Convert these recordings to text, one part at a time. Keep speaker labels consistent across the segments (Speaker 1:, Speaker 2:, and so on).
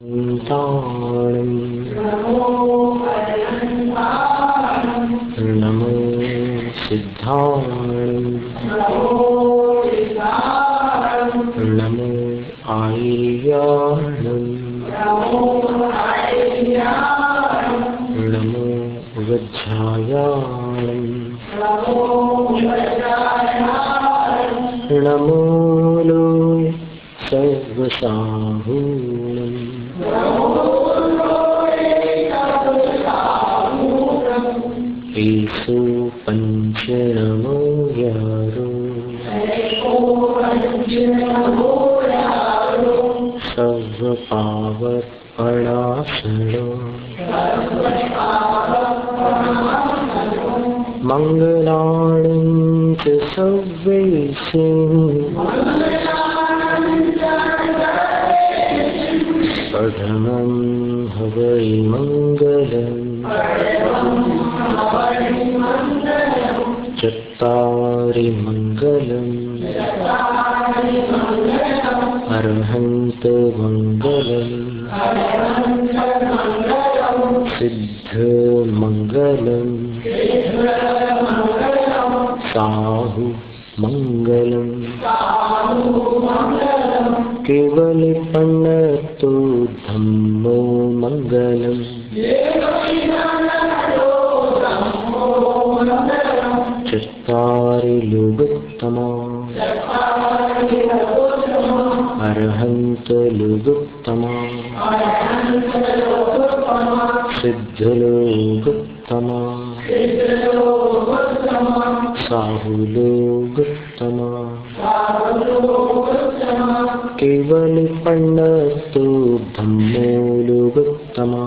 Speaker 1: नमो सिद्धाणं नमो आर्याणं नमो वज्रायाणं नमो लोय सर्वसाहूणम् ईसु पंचनमो यारो सर्वपावपणासनो मंगलाणं च सर्वैषिं प्रथमं हवै मंगलम् चत्तारि मंगलम् अर्हन्त मंगलम् सिद्ध मंगलम् साहु मंगलम् केवल पन्नतो धम्मो मंगलम् चत्तारि लोकोत्तमा अर्हन्त लोकोत्तमा सिद्ध लोकोत्तमा साहु लोकोत्तमा केवल पन्नतो धम्मो लोकोत्तमा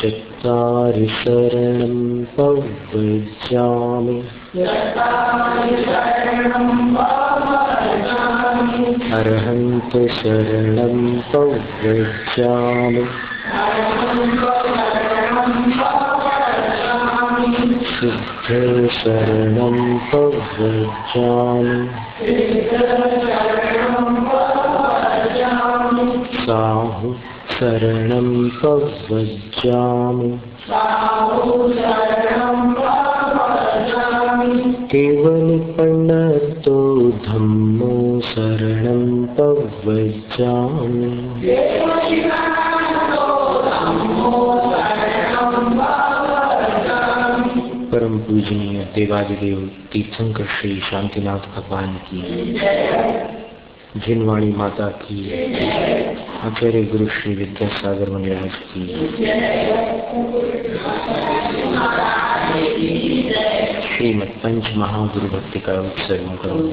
Speaker 1: चत्तारि शरणं पव्रजामि अर्हन्त शरणं पव्रजामि सिद्ध शरणं पव्रजामि साहु शरणं पव्रजामि केवल पन्नतो धम्मो शरणं पव्रजामि परम पूजनीय देवादिदेव तीर्थंकर श्री शांतिनाथ भगवान की, जिनवाणी माता की, आचार्य गुरु श्री विद्यासागर महाराज की, श्रीमद पंच महागुरु भक्ति का उत्सर्ग करो।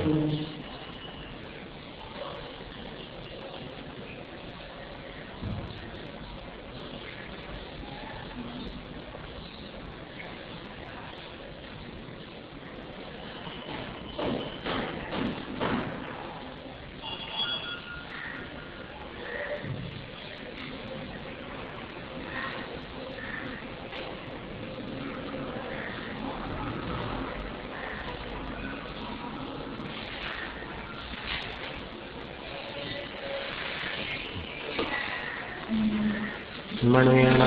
Speaker 1: मणिना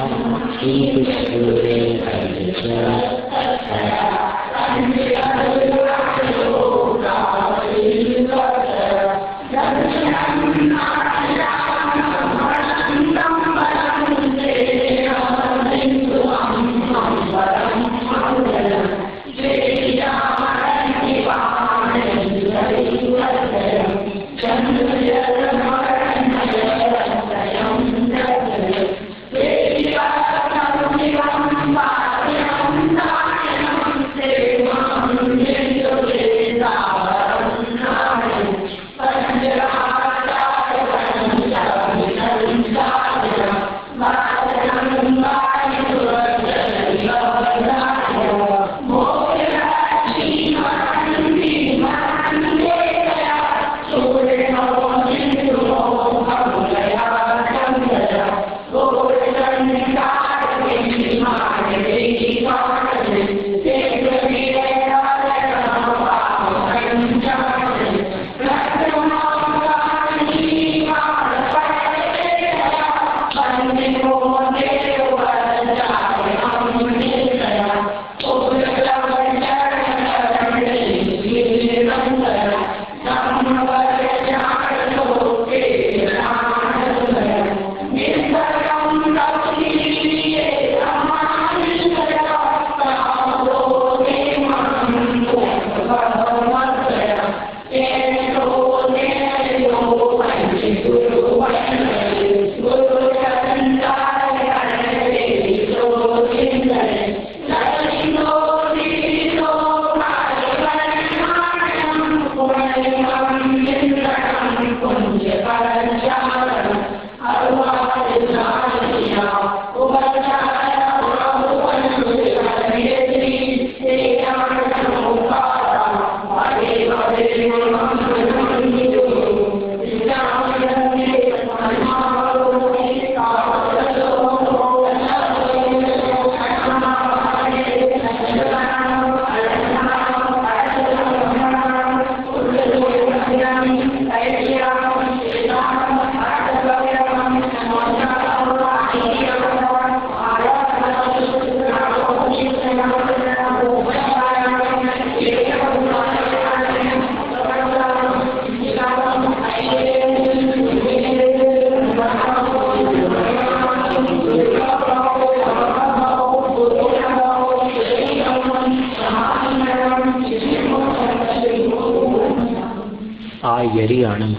Speaker 1: काव्यरियाणं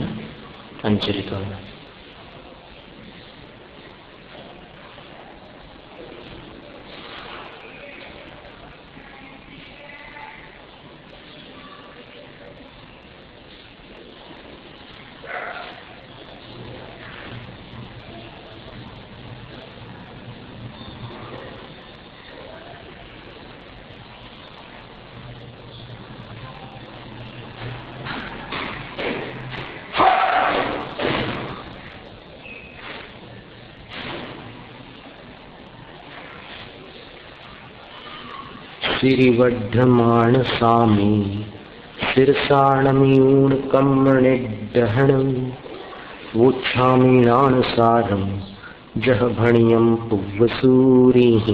Speaker 1: अंचरितो। श्रीवड्ढमाण सामी शिरसाणमीयूण कम्मणिड्डहणं वोच्छामीणानुसारं जह भणियं पुव्वसूरिः।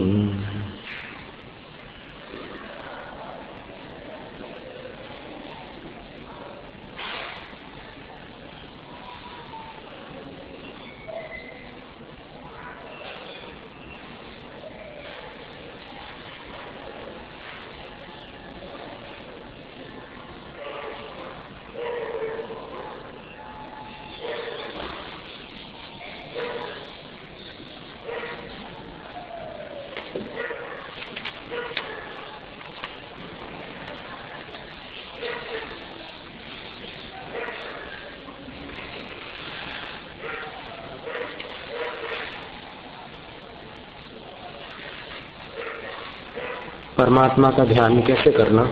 Speaker 1: परमात्मा का ध्यान कैसे करना?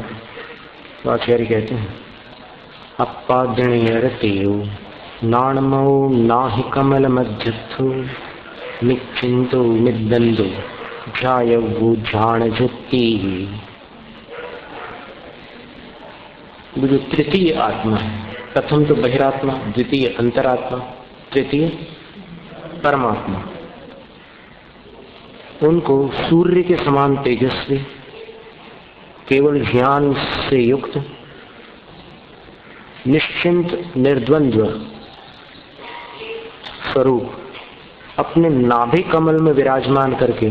Speaker 1: तो आचार्य कहते हैं, अपाद्यणीयरतेयो नाणमो नाहि कमल मध्यस्थो निश्चिंतो निद्दंदो ध्यायवो ध्यान ज्योति। जो तृतीय आत्मा है, प्रथम तो बहिरात्मा, द्वितीय अंतरात्मा, तृतीय परमात्मा, उनको सूर्य के समान तेजस्वी, केवल ज्ञान से युक्त, निश्चिंत निर्द्वंद्व स्वरूप अपने नाभि कमल में विराजमान करके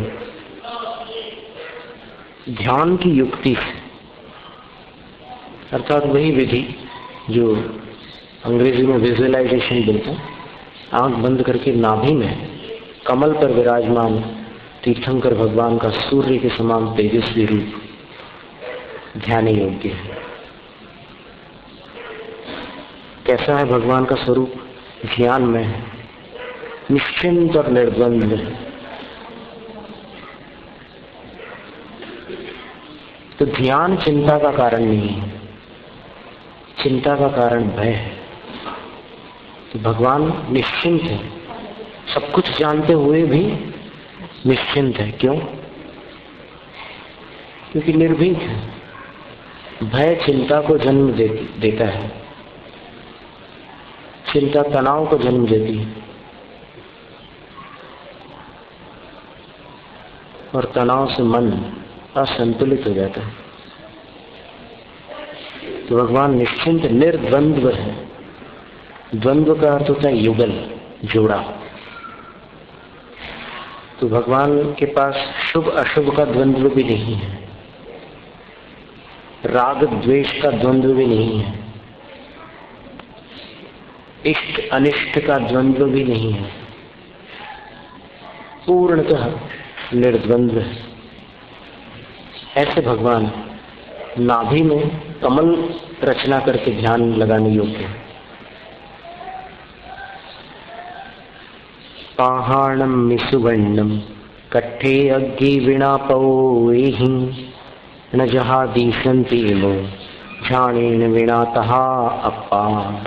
Speaker 1: ध्यान की युक्ति से, अर्थात वही विधि जो अंग्रेजी में विजुअलाइजेशन बोलते हैं, आंख बंद करके नाभि में कमल पर विराजमान तीर्थंकर भगवान का सूर्य के समान तेजस्वी रूप ध्यान योग्य है। कैसा है भगवान का स्वरूप? ध्यान में है, निश्चिंत और निर्द्वंद्व है। तो ध्यान चिंता का कारण नहीं है, चिंता का कारण भय है। तो भगवान निश्चिंत है, सब कुछ जानते हुए भी निश्चिंत है। क्यों? क्योंकि निर्भीक है। भय चिंता को जन्म देता है, चिंता तनाव को जन्म देती है, और तनाव से मन असंतुलित हो जाता है। तो भगवान निश्चिंत निर्द्वंद्व है। द्वंद्व का अर्थ होता है युगल, जोड़ा। तो भगवान के पास शुभ अशुभ का द्वंद्व भी नहीं है, राग द्वेष का द्वंद्व भी नहीं है, इष्ट अनिष्ट का द्वंद्व भी नहीं है, पूर्णतः निर्द्वंद्व है। ऐसे भगवान नाभि में कमल रचना करके ध्यान लगाने योग्य है। पाहाणम सुवर्णम कट्ठे अग्नि विणापौहि न जहादी संतीमो झाणीन विनातः अपार।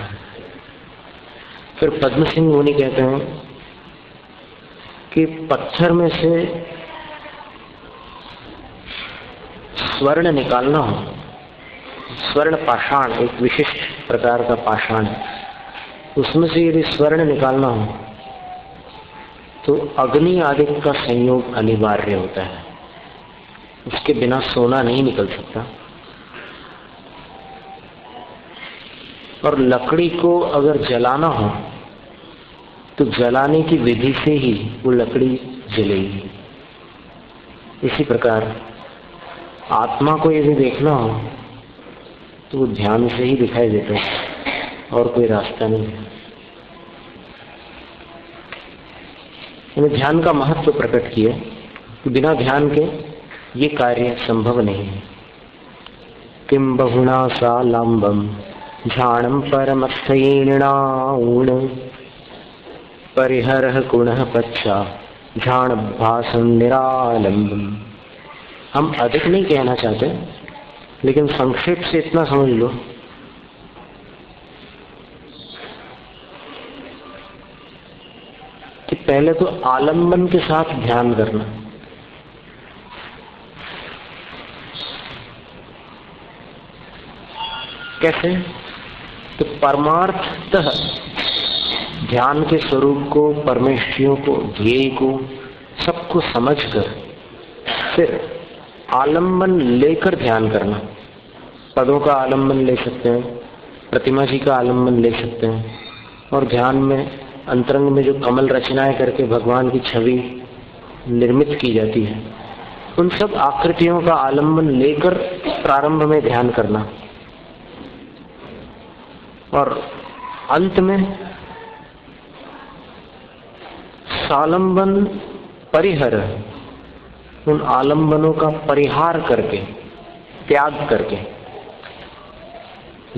Speaker 1: फिर पद्म सिंह मुनि कहते हैं कि पत्थर में से स्वर्ण निकालना हो, स्वर्ण पाषाण एक विशिष्ट प्रकार का पाषाण, उसमें से यदि स्वर्ण निकालना हो तो अग्नि आदि का संयोग अनिवार्य होता है, उसके बिना सोना नहीं निकल सकता। और लकड़ी को अगर जलाना हो तो जलाने की विधि से ही वो लकड़ी जलेगी। इसी प्रकार आत्मा को यदि देखना हो तो वो ध्यान से ही दिखाई देता है। और कोई रास्ता नहीं है। मैंने ध्यान का महत्व प्रकट किया कि बिना ध्यान के ये कार्य संभव नहीं है। किम बहुना सा लांबम ध्यानम परमस्थैर्णाउण परिहर गुणः पच्छा ध्यान भासम निरालंबम। हम अधिक नहीं कहना चाहते, लेकिन संक्षेप से इतना समझ लो कि पहले तो आलंबन के साथ ध्यान करना। कैसे? तो परमार्थतः ध्यान के स्वरूप को, परमेष्ठियों को, ध्येय को, सबको समझकर फिर आलंबन लेकर ध्यान करना। पदों का आलंबन ले सकते हैं, प्रतिमा जी का आलंबन ले सकते हैं, और ध्यान में अंतरंग में जो कमल रचनाएं करके भगवान की छवि निर्मित की जाती है, उन सब आकृतियों का आलंबन लेकर प्रारंभ में ध्यान करना, और अंत में सालंबन परिहर, उन आलंबनों का परिहार करके, त्याग करके,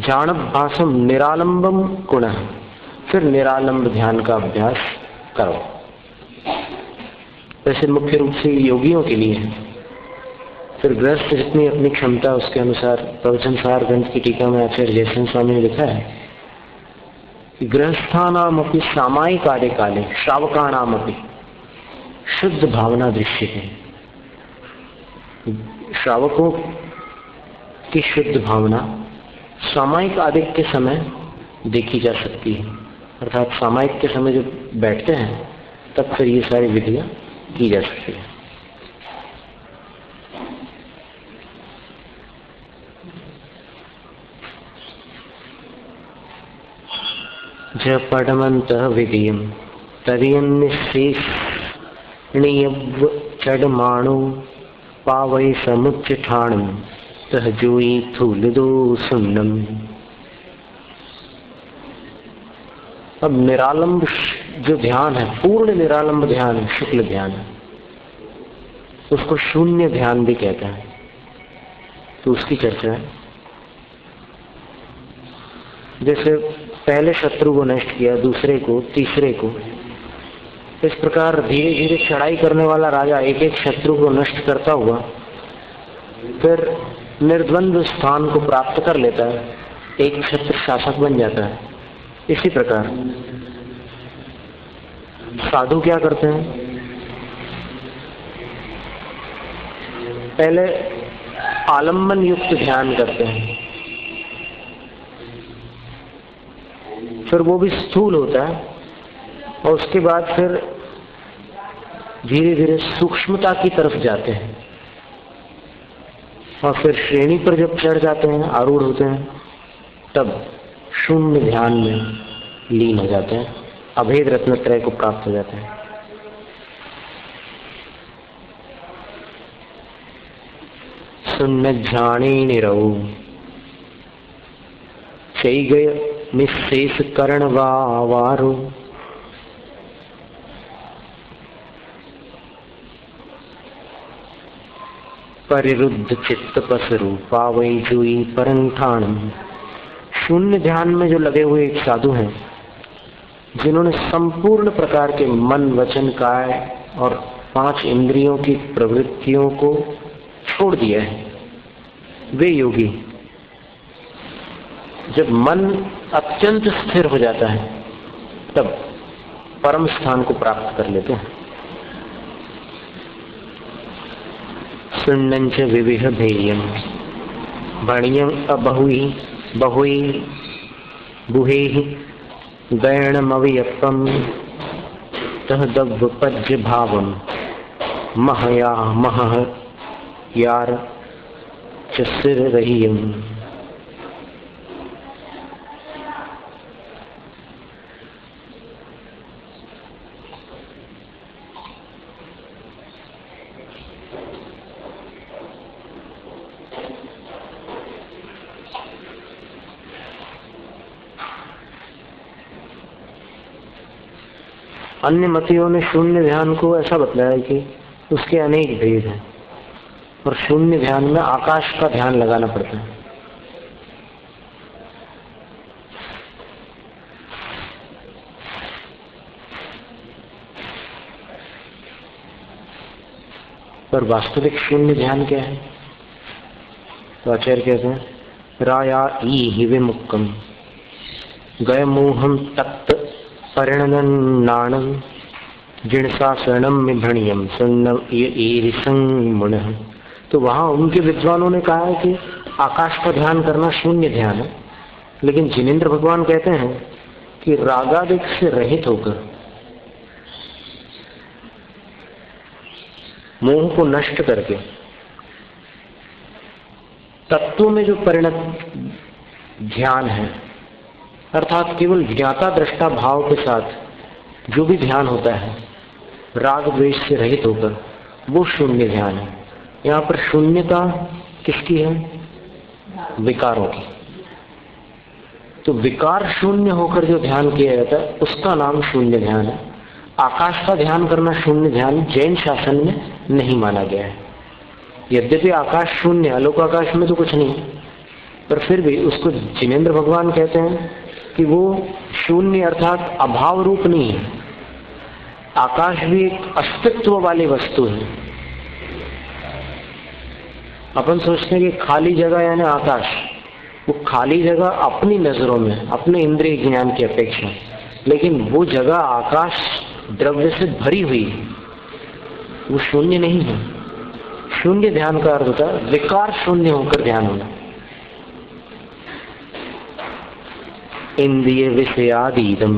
Speaker 1: ध्यान भासम निरालंबम गुणः, फिर निरालंब ध्यान का अभ्यास करो। वैसे मुख्य रूप से योगियों के लिए है। फिर गृहस्थ जितनी अपनी क्षमता उसके अनुसार प्रवचन सार ग्रंथ की टीका में आचार्य जयसिंह स्वामी ने लिखा है कि गृहस्थानाम अपनी सामायिक आदि काले श्रावकाणाम अपनी शुद्ध भावना दृश्य है। श्रावकों की शुद्ध भावना सामायिक आदि के समय देखी जा सकती है, अर्थात सामायिक के समय जब बैठते हैं तब फिर ये सारी विधियां की जा सकती है। ज पडमंतः विधियं तदियन्निशेषणीयव चडमाणो पावै समुच्चठाणं तह जोई थूलदो सुन्नम। अब निरालंब जो ध्यान है, पूर्ण निरालंब ध्यान है, शुक्ल ध्यान है, उसको शून्य ध्यान भी कहते हैं। तो उसकी चर्चा है। जैसे पहले शत्रु को नष्ट किया, दूसरे को, तीसरे को, इस प्रकार धीरे धीरे चढ़ाई करने वाला राजा एक एक शत्रु को नष्ट करता हुआ फिर निर्द्वंद स्थान को प्राप्त कर लेता है, एक क्षत्र शासक बन जाता है। इसी प्रकार साधु क्या करते हैं? पहले आलंबन युक्त ध्यान करते हैं, फिर वो भी स्थूल होता है, और उसके बाद फिर धीरे धीरे सूक्ष्मता की तरफ जाते हैं, और फिर श्रेणी पर जब चढ़ जाते हैं, आरूढ़ होते हैं, तब शून्य ध्यान में लीन हो जाते हैं, अभेद रत्नत्रय को प्राप्त हो जाते हैं। शून्य ध्याने निरऊ चई गय निशेष करण वारो परिरुद्ध चित्त पसरू पावई जुई परंठाणम। शून्य ध्यान में जो लगे हुए एक साधु हैं, जिन्होंने संपूर्ण प्रकार के मन, वचन, काय और 5 इंद्रियों की प्रवृत्तियों को छोड़ दिया है, वे योगी जब मन अत्यंत स्थिर हो जाता है तब परम स्थान को प्राप्त कर लेते हैं। सुन्नंच विविह भेयम भणियम अबहुई बहुई बुहे गैणमवियप्पम तह दव्वपज्य भावम महया मह यार चिर रहीयम। अन्य मतियों ने शून्य ध्यान को ऐसा बतलाया कि उसके अनेक भेद हैं और शून्य ध्यान में आकाश का ध्यान लगाना पड़ता है। पर वास्तविक शून्य ध्यान क्या है? तो आचार्य कहते हैं, राया ई विमुक्तम गय मोहम तप्त परिणनानम जिणसासनम विभणीयम सुन्नम मुन। तो वहां उनके विद्वानों ने कहा है कि आकाश का ध्यान करना शून्य ध्यान है, लेकिन जिनेन्द्र भगवान कहते हैं कि रागादिक से रहित होकर, मोह को नष्ट करके, तत्वों में जो परिणत ध्यान है, अर्थात केवल ज्ञाता दृष्टा भाव के साथ जो भी ध्यान होता है राग द्वेष से रहित होकर, वो शून्य ध्यान है। यहाँ पर शून्यता किसकी है? विकारों की। तो विकार शून्य होकर जो ध्यान किया जाता है उसका नाम शून्य ध्यान है। आकाश का ध्यान करना शून्य ध्यान जैन शासन में नहीं माना गया है। यद्यपि आकाश शून्य, आलोकाकाश में तो कुछ नहीं, पर फिर भी उसको जिनेन्द्र भगवान कहते हैं कि वो शून्य अर्थात अभाव रूप नहीं है। आकाश भी एक अस्तित्व वाली वस्तु है। अपन सोचते हैं कि खाली जगह यानी आकाश, वो खाली जगह अपनी नजरों में, अपने इंद्रिय ज्ञान की अपेक्षा, लेकिन वो जगह आकाश द्रव्य से भरी हुई, वो शून्य नहीं है। शून्य ध्यान का अर्थ होता है विकार शून्य होकर ध्यान होना। इंद्रिय विषयादीदम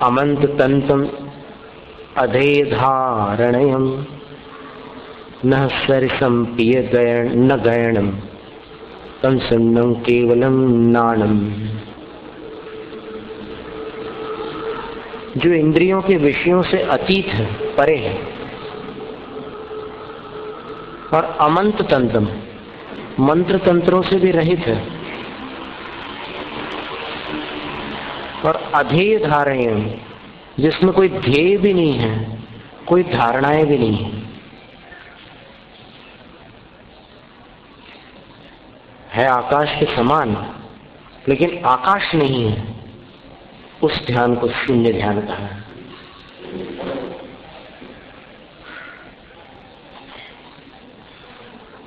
Speaker 1: अमंत तंतम अधेधारणयम न सरिसम पिय न गयणम तंसन्नम केवलम नाणम। जो इंद्रियों के विषयों से अतीत है, परे है, और अमंत तंत्रम, मंत्र तंत्रों से भी रहित है, और अधेय धारणयम, जिसमें कोई ध्येय भी नहीं है, कोई धारणाएं भी नहीं है आकाश के समान, लेकिन आकाश नहीं है। उस ध्यान को शून्य ध्यान कहा है।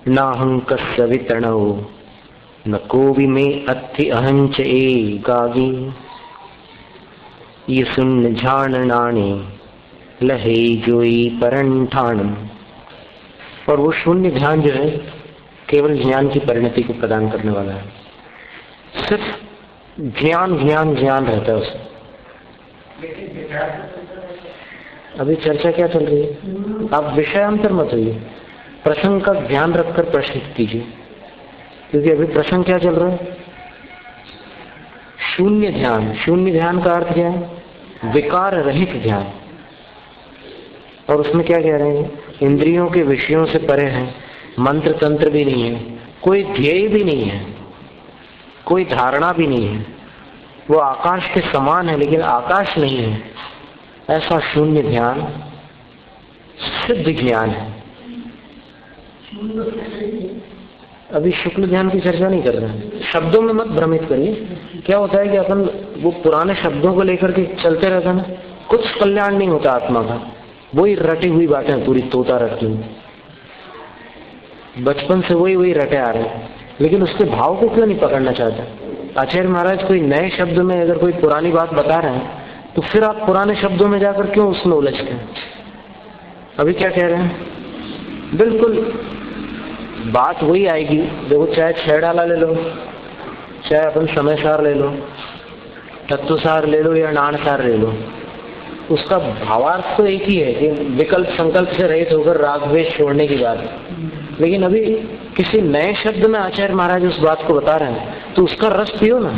Speaker 1: नाहंकस्य वितरणो न कोवि में अत्थि अहंच एकागी ये शून्य झाननाने लहे जोई परंठाणम। और वो शून्य ध्यान जो है केवल ज्ञान की परिणति को प्रदान करने वाला है। सिर्फ ज्ञान ज्ञान ज्ञान रहता है उसमें। अभी चर्चा क्या चल रही है? आप विषयांतर मत होइए, प्रसंग का ध्यान रखकर प्रश्न कीजिए, क्योंकि अभी प्रसंग क्या चल रहा है? शून्य ध्यान। शून्य ध्यान का अर्थ क्या है? विकार रहित ध्यान। और उसमें क्या कह रहे हैं? इंद्रियों के विषयों से परे है, मंत्र तंत्र भी नहीं है, कोई ध्येय भी नहीं है, कोई धारणा भी नहीं है, वो आकाश के समान है लेकिन आकाश नहीं है। ऐसा शून्य ध्यान सिद्ध ज्ञान है। अभी शुक्ल ध्यान की चर्चा नहीं कर रहे हैं। शब्दों में मत भ्रमित करिए। क्या होता है कि अपन वो पुराने शब्दों को लेकर के चलते रहते हैं ना, कुछ कल्याण नहीं होता आत्मा का। वही रटी हुई बातें पूरी तोता रखी हुई, बचपन से वही रटे आ रहे हैं, लेकिन उसके भाव को क्यों नहीं पकड़ना चाहते? आचार्य महाराज कोई नए शब्द में अगर कोई पुरानी बात बता रहे हैं तो फिर आप पुराने शब्दों में जाकर क्यों उसमें उलझते हैं? अभी क्या कह रहे हैं? बिल्कुल बात वही आएगी। देखो, चाहे छेड़ाला ले लो, चाहे अपन समय सार ले लो, तत्वसार ले लो या नाणसार ले लो, उसका भावार्थ तो एक ही है कि विकल्प संकल्प से रहित होकर राग द्वेष छोड़ने की बात है। लेकिन अभी किसी नए शब्द में आचार्य महाराज उस बात को बता रहे हैं तो उसका रस पियो ना।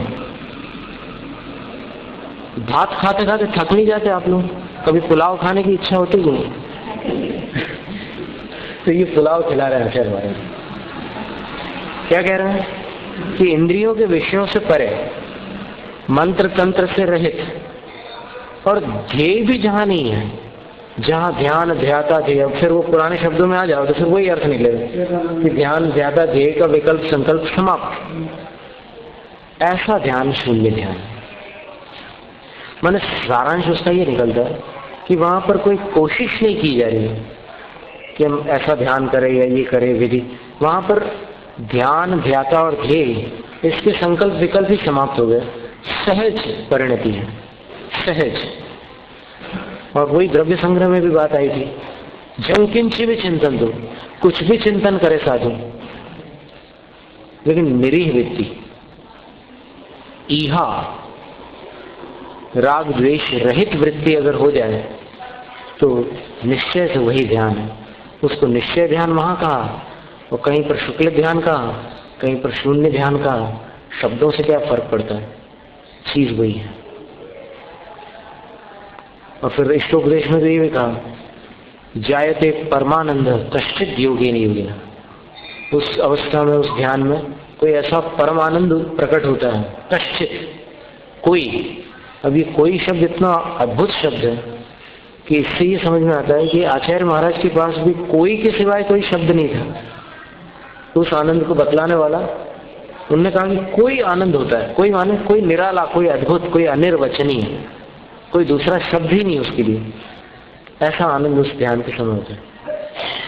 Speaker 1: भात खाते खाते थक नहीं जाते आप लोग? कभी पुलाव खाने की इच्छा होती नहीं? तो ये पुलाव खिला रहे हैं आचार्य महाराज। क्या कह रहे हैं कि इंद्रियों के विषयों से परे, मंत्र तंत्र से रहित, और ध्येय भी जहां नहीं है, जहां ध्यान ध्याता ध्येय, अब फिर वो पुराने शब्दों में आ जाओ तो फिर वही अर्थ निकलेगा कि ध्यान ध्याता ध्येय का विकल्प संकल्प समाप्त। ऐसा ध्यान शून्य ध्यान। मैंने सारांश उसका ये निकलता है कि वहां पर कोई कोशिश नहीं की जा रही है कि हम ऐसा ध्यान करें या ये करें विधि। वहां पर ध्यान ध्याता और ध्येय, इसके संकल्प विकल्प ही समाप्त हो गए। सहज परिणति है, सहज। और वही द्रव्य संग्रह में भी बात आई थी, जंकिंच भी चिंतन दो, कुछ भी चिंतन करे साधु, लेकिन निरीह वृत्ति, ईहा राग द्वेष रहित वृत्ति अगर हो जाए तो निश्चय से वही ध्यान है। उसको निश्चय ध्यान वहां कहा, और कहीं पर शुक्ल ध्यान कहा, कहीं पर शून्य ध्यान कहा। शब्दों से क्या फर्क पड़ता है, चीज वही है। और फिर इष्टोपदेश में भी कहा, जायते परमानंद कश्चित योगेन योगिना। उस अवस्था में, उस ध्यान में कोई ऐसा परमानंद प्रकट होता है, कश्चित, कोई। अब ये कोई शब्द इतना अद्भुत शब्द है कि इससे ये समझ में आता है कि आचार्य महाराज के पास भी कोई के सिवाय कोई शब्द नहीं था तो उस आनंद को बतलाने वाला। उन्होंने कहा कि कोई आनंद होता है, कोई माने कोई निराला, कोई अद्भुत, कोई अनिर्वचनीय, कोई दूसरा शब्द ही नहीं उसके लिए। ऐसा आनंद उस ध्यान के समय होता है।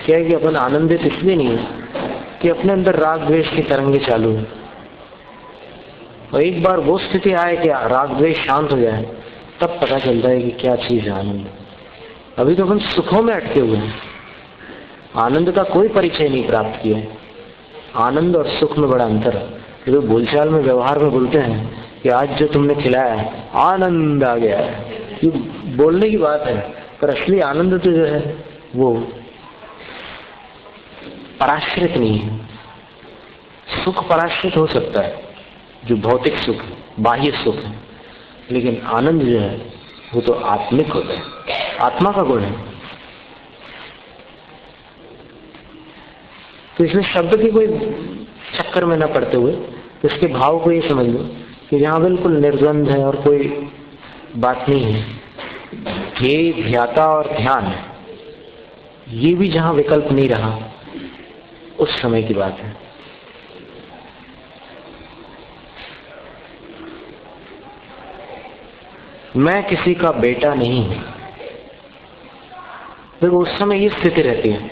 Speaker 1: क्या है कि अपन आनंदित इसलिए नहीं है कि अपने अंदर राग द्वेष की तरंगे चालू है, और एक बार वो स्थिति आए कि राग द्वेष शांत हो जाए, तब पता चलता है कि क्या चीज है आनंद। अभी तो हम सुखों में अटके हुए हैं, आनंद का कोई परिचय नहीं प्राप्त किया है। आनंद और सुख में बड़ा अंतर है। जो बोलचाल में, व्यवहार में बोलते हैं कि आज जो तुमने खिलाया है आनंद आ गया है, ये बोलने की बात है, पर असली आनंद तो जो है वो पराश्रित नहीं है। सुख पराश्रित हो सकता है, जो भौतिक सुख, बाह्य सुख है, लेकिन आनंद जो है वो तो आत्मिक होता है, आत्मा का गुण है। तो इसमें शब्द की कोई चक्कर में न पड़ते हुए इसके भाव को ये समझ लो कि जहां बिल्कुल निर्द्वंद है और कोई बात नहीं है, ध्येय ध्याता और ध्यान, ये भी जहां विकल्प नहीं रहा, उस समय की बात है। मैं किसी का बेटा नहीं हूं, देखो उस समय ये स्थिति रहती है।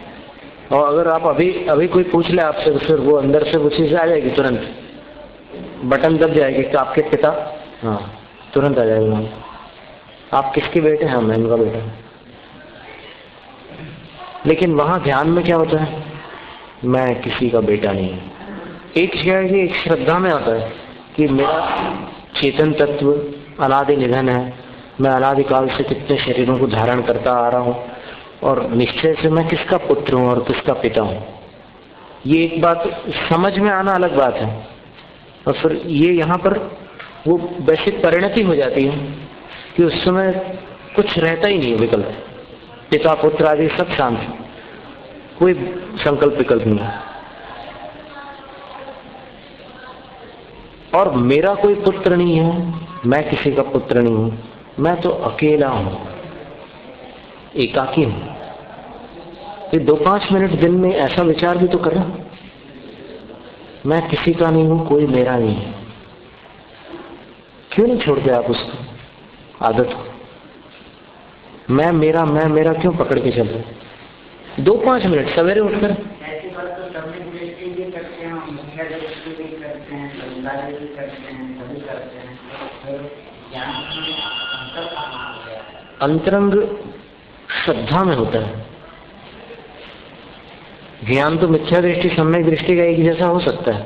Speaker 1: और अगर आप अभी कोई पूछ ले आपसे तो फिर वो अंदर से वो चीज आ जाएगी, तुरंत बटन दब जाएगी कि आपके पिता, हाँ तुरंत आ जाएगा। आप किसके बेटे हैं? मैं उनका बेटा। लेकिन वहां ध्यान में क्या होता है? मैं किसी का बेटा नहीं हूं। एक एक श्रद्धा में आता है कि मेरा चेतन तत्व अनादि निधन है, मैं अनादिकाल से कितने शरीरों को धारण करता आ रहा हूं, और निश्चय से मैं किसका पुत्र हूं और किसका पिता हूं। ये एक बात समझ में आना अलग बात है, और फिर ये यहाँ पर वो वैसी परिणति हो जाती है कि उस समय कुछ रहता ही नहीं विकल्प। पिता पुत्र आदि सब शांत, कोई संकल्प विकल्प नहीं है। और मेरा कोई पुत्र नहीं है, मैं किसी का पुत्र नहीं हूं, मैं तो अकेला हूं, एकाकी हूं। ये 2-5 मिनट दिन में ऐसा विचार भी तो कर रहा, मैं किसी का नहीं हूं, कोई मेरा नहीं है। क्यों नहीं छोड़ते आप उसको, आदत को? मैं मेरा क्यों पकड़ के चल रहे? 2-5 मिनट सवेरे उठकर अंतरंग श्रद्धा में होता है। ज्ञान तो मिथ्या दृष्टि सम्यक दृष्टि का एक जैसा हो सकता है,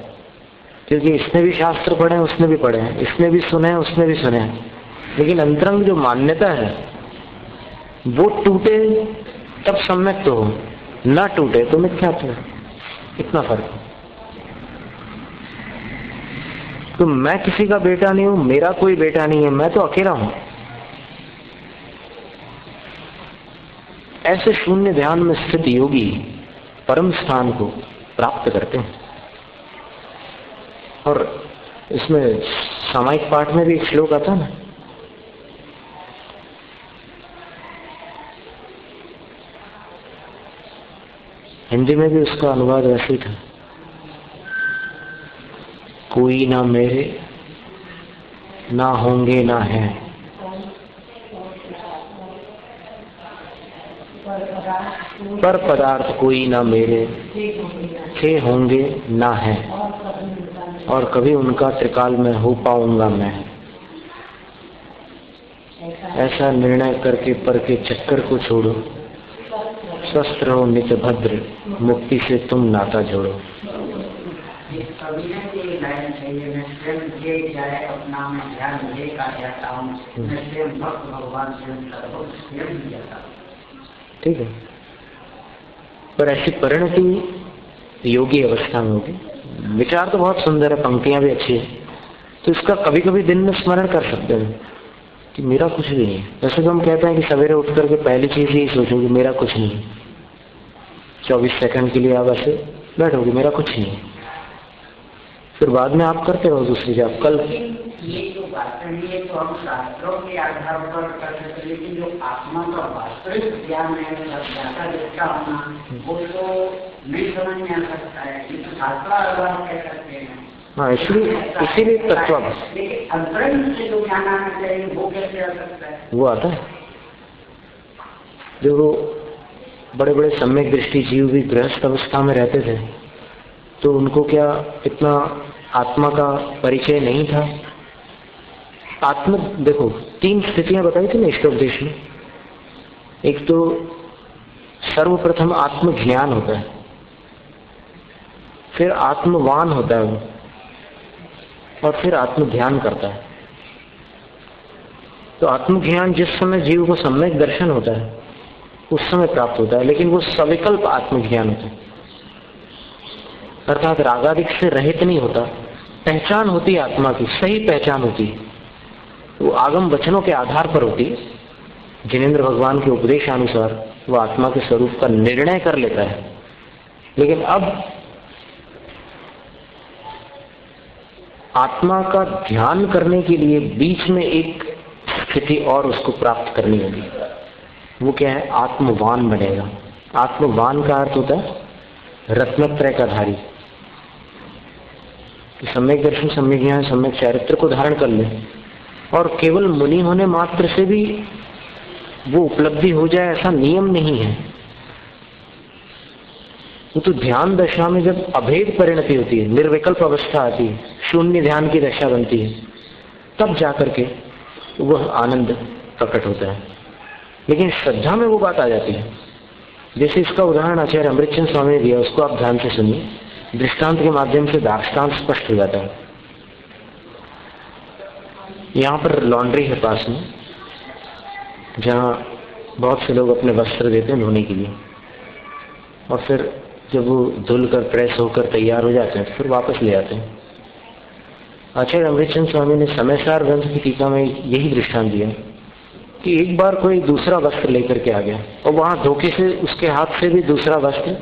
Speaker 1: क्योंकि इसने भी शास्त्र पढ़े हैं, उसने भी पढ़े हैं, इसने भी सुने हैं, उसने भी सुने हैं, लेकिन अंतरंग जो मान्यता है वो टूटे तब सम्यक तो हो, ना टूटे तो मिथ्या तो है। इतना फर्क है। तो मैं किसी का बेटा नहीं हूं, मेरा कोई बेटा नहीं है, मैं तो अकेला हूं। ऐसे शून्य ध्यान में स्थित योगी परम स्थान को प्राप्त करते हैं। और इसमें सामायिक पाठ में भी एक श्लोक आता ना हिंदी में भी उसका अनुवाद वैसे ही था, कोई ना मेरे, ना होंगे ना है। पर पदार्थ कोई ना मेरे, थे होंगे ना है, और कभी उनका त्रिकाल में हो पाऊंगा मैं। ऐसा निर्णय करके पर के चक्कर को छोड़ो, स्वस्थ रहो नित भद्र, मुक्ति से तुम नाता जोड़ो। ठीक है, पर ऐसी परिणति योगी अवस्था में होगी। विचार तो बहुत सुंदर है, पंक्तियां भी अच्छी है, तो इसका कभी कभी दिन में स्मरण कर सकते हैं कि मेरा कुछ भी नहीं है। जैसे तो हम कहते हैं कि सवेरे उठ करके पहली चीज यही सोचो कि मेरा कुछ नहीं है। 24 सेकंड के लिए आप ऐसे बैठोगे, मेरा कुछ नहीं है, फिर बाद में आप करते रहो दूसरी जाप। कल
Speaker 2: ये जो बातें ये तो हम शास्त्रों के आधार पर कर सकते, लेकिन जो आत्मा का वास्तविक ज्ञान है, ज्ञाता जिसका होना, वो तो नहीं समझ में आ सकता है। ये तो शास्त्र आधार कह सकते हैं।
Speaker 1: हाँ, इसीलिए तत्व
Speaker 2: अंतरंग से जो ज्ञान आना चाहिए वो कैसे आ सकता है?
Speaker 1: वो आता है। जो बड़े बड़े सम्यक दृष्टि जीव भी गृहस्थ अवस्था में रहते थे, तो उनको क्या इतना आत्मा का परिचय नहीं था? आत्म देखो, 3 स्थितियां बताई थी ना इष्टोपदेश में। एक तो सर्वप्रथम आत्मज्ञान होता है, फिर आत्मवान होता है वो, और फिर आत्मध्यान करता है। तो आत्मज्ञान जिस समय जीव को सम्यक दर्शन होता है उस समय प्राप्त होता है, लेकिन वो सविकल्प आत्मज्ञान होता है, अर्थात रागादिक से रहित नहीं होता। पहचान होती है आत्मा की, सही पहचान होती है, वो आगम वचनों के आधार पर होती है। जिनेंद्र भगवान के उपदेशानुसार वो आत्मा के स्वरूप का निर्णय कर लेता है। लेकिन अब आत्मा का ध्यान करने के लिए बीच में एक स्थिति और उसको प्राप्त करनी होगी। वो क्या है? आत्मवान बनेगा। आत्मवान का अर्थ होता है रत्नत्रय का धारी, कि सम्यक दर्शन, सम्यक ज्ञान, सम्यक चारित्र को धारण कर ले, और केवल मुनि होने मात्र से भी वो उपलब्धि हो जाए ऐसा नियम नहीं है। वो तो ध्यान दशा में जब अभेद परिणति होती है, निर्विकल्प अवस्था आती है, शून्य ध्यान की दशा बनती है, तब जाकर के वह आनंद प्रकट होता है। लेकिन श्रद्धा में वो बात आ जाती है। जैसे इसका उदाहरण आचार्य अमृतचंद स्वामी ने दिया, उसको आप ध्यान से सुनिए। दृष्टांत के माध्यम से दार्ष्टान्त स्पष्ट हो जाता है। यहाँ पर लॉन्ड्री है पास में, जहाँ बहुत से लोग अपने वस्त्र देते हैं धोने के लिए, और फिर जब वो धुल कर प्रेस होकर तैयार हो जाते हैं फिर वापस ले आते हैं। आचार्य अमृतचंद स्वामी ने समयसार ग्रंथ की टीका में यही दृष्टांत दिया कि एक बार कोई दूसरा वस्त्र लेकर के आ गया, और वहां धोखे से उसके हाथ से भी दूसरा वस्त्र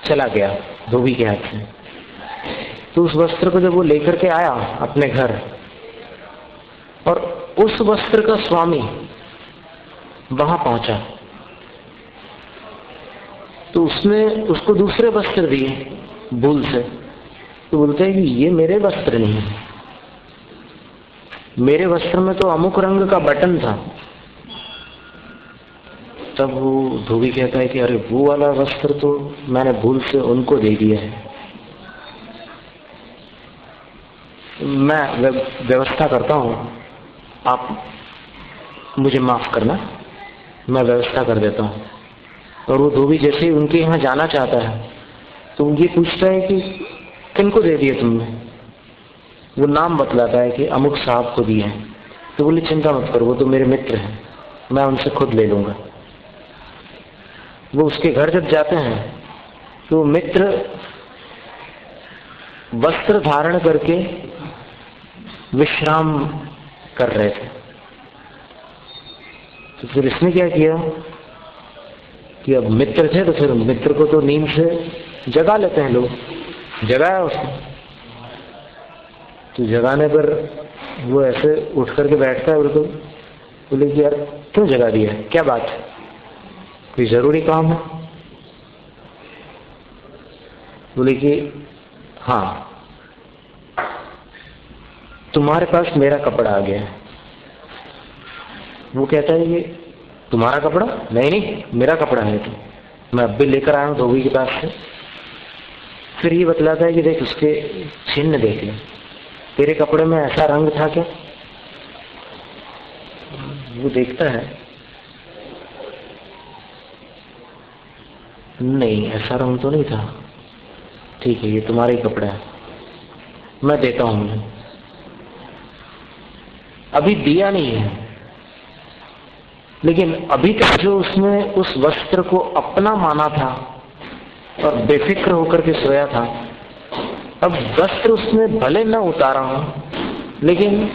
Speaker 1: चला गया, धोबी के हाथ से। तो उस वस्त्र को जब वो लेकर के आया अपने घर, और उस वस्त्र का स्वामी वहां पहुंचा, तो उसने उसको दूसरे वस्त्र दिए भूल से। तो बोलते हैं कि ये मेरे वस्त्र नहीं है, मेरे वस्त्र में तो अमुक रंग का बटन था। तब वो धोबी कहता है कि अरे वो वाला वस्त्र तो मैंने भूल से उनको दे दिया है, मैं व्यवस्था करता हूँ, आप मुझे माफ करना, मैं व्यवस्था कर देता हूँ। और वो धोबी जैसे ही उनके यहाँ जाना चाहता है तो ये पूछता है कि किनको दे दिए तुमने? वो नाम बतलाता है कि अमुक साहब को दिए हैं। तो बोले चिंता मत करो, वो तो मेरे मित्र हैं, मैं उनसे खुद ले लूंगा। वो उसके घर जब जाते हैं तो मित्र वस्त्र धारण करके विश्राम कर रहे थे। तो फिर इसने क्या किया कि अब मित्र थे तो फिर मित्र को तो नींद से जगा लेते हैं लोग, जगाया उसको। तो जगाने पर वो ऐसे उठ करके बैठता है बिल्कुल। बोले कि यार क्यों जगा दिया, क्या बात है, कोई जरूरी काम है? बोले कि हाँ, तुम्हारे पास मेरा कपड़ा आ गया है। वो कहता है ये तुम्हारा कपड़ा? नहीं नहीं, मेरा कपड़ा है, तो मैं अब भी लेकर आया हूं धोबी के पास से। फिर ये बतलाता है कि देख उसके चिन्ह देख ले, तेरे कपड़े में ऐसा रंग था क्या? वो देखता है, नहीं ऐसा रंग तो नहीं था। ठीक है, ये तुम्हारा ही कपड़ा है, मैं देता हूं। अभी दिया नहीं है, लेकिन अभी तक जो उसने उस वस्त्र को अपना माना था और बेफिक्र होकर के सोया था, अब वस्त्र उसने भले न उतारा हो, लेकिन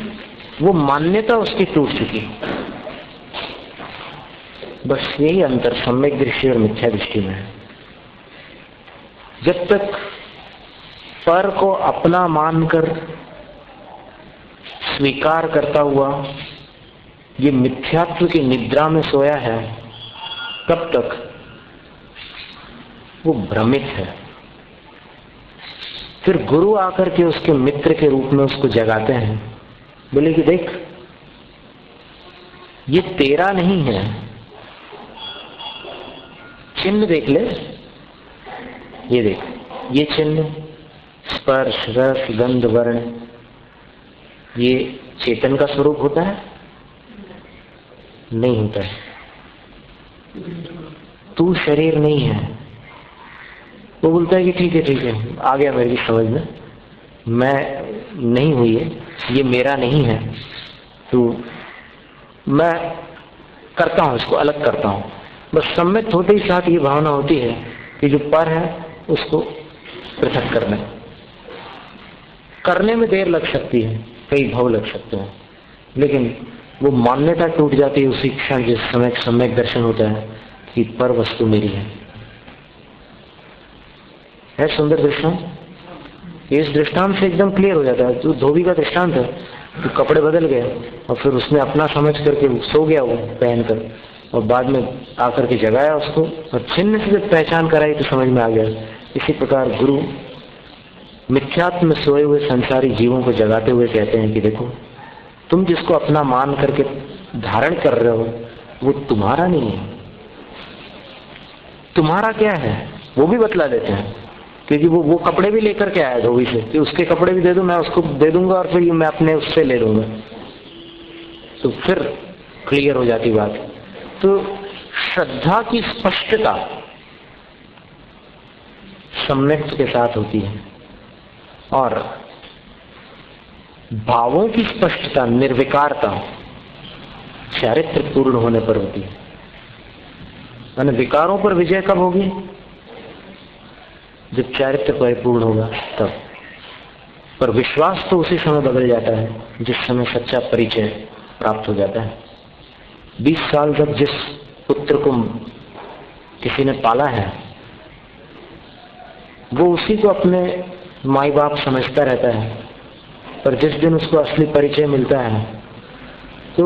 Speaker 1: वो मान्यता उसकी टूट चुकी। बस यही अंतर सम्यक दृष्टि और मिथ्या दृष्टि में है। जब तक पर को अपना मानकर स्वीकार करता हुआ ये मिथ्यात्व की निद्रा में सोया है, तब तक वो भ्रमित है। फिर गुरु आकर के उसके मित्र के रूप में उसको जगाते हैं, बोले कि देख ये तेरा नहीं है, चिन्ह देख ले, ये देख ये चिन्ह स्पर्श रस गंध वर्ण, ये चेतन का स्वरूप होता है? नहीं होता है। तू शरीर नहीं है। वो बोलता है कि ठीक है, आ गया मेरी समझ में, मैं नहीं हुई है, ये मेरा नहीं है, तो मैं करता हूं, इसको अलग करता हूं। बस सम्यक होते ही साथ ये भावना होती है कि जो पर है उसको पृथक करने में देर लग सकती है, कई भाव लग सकते हैं, लेकिन वो मान्यता टूट जाती है उसी क्षण जिस समय सम्यक दर्शन होता है कि पर वस्तु मेरी है। सुंदर दृष्टांत। इस दृष्टांत से एकदम क्लियर हो जाता है। जो धोबी का दृष्टांत है, तो कपड़े बदल गए और फिर उसने अपना समझ करके सो गया वो पहनकर, और बाद में आकर के जगाया उसको और चिन्ह से जब पहचान कराई तो समझ में आ गया। इसी प्रकार गुरु मिथ्यात्व में सोए हुए संसारी जीवों को जगाते हुए कहते हैं कि देखो, तुम जिसको अपना मान करके धारण कर रहे हो वो तुम्हारा नहीं है। तुम्हारा क्या है वो भी बतला देते हैं, क्योंकि वो कपड़े भी लेकर के आया धोबी से कि उसके कपड़े भी दे दो, मैं उसको दे दूंगा और फिर मैं अपने उससे ले लूंगा, तो फिर क्लियर हो जाती बात। तो श्रद्धा की स्पष्टता सम्यक के साथ होती है और भावों की स्पष्टता, निर्विकारता चारित्र पूर्ण होने पर होती है। यानी विकारों पर विजय कब होगी? जब चारित्र परिपूर्ण होगा तब। पर विश्वास तो उसी समय बदल जाता है जिस समय सच्चा परिचय प्राप्त हो जाता है। 20 साल तक जिस पुत्र को किसी ने पाला है वो उसी को अपने माई बाप समझता रहता है, पर जिस दिन उसको असली परिचय मिलता है तो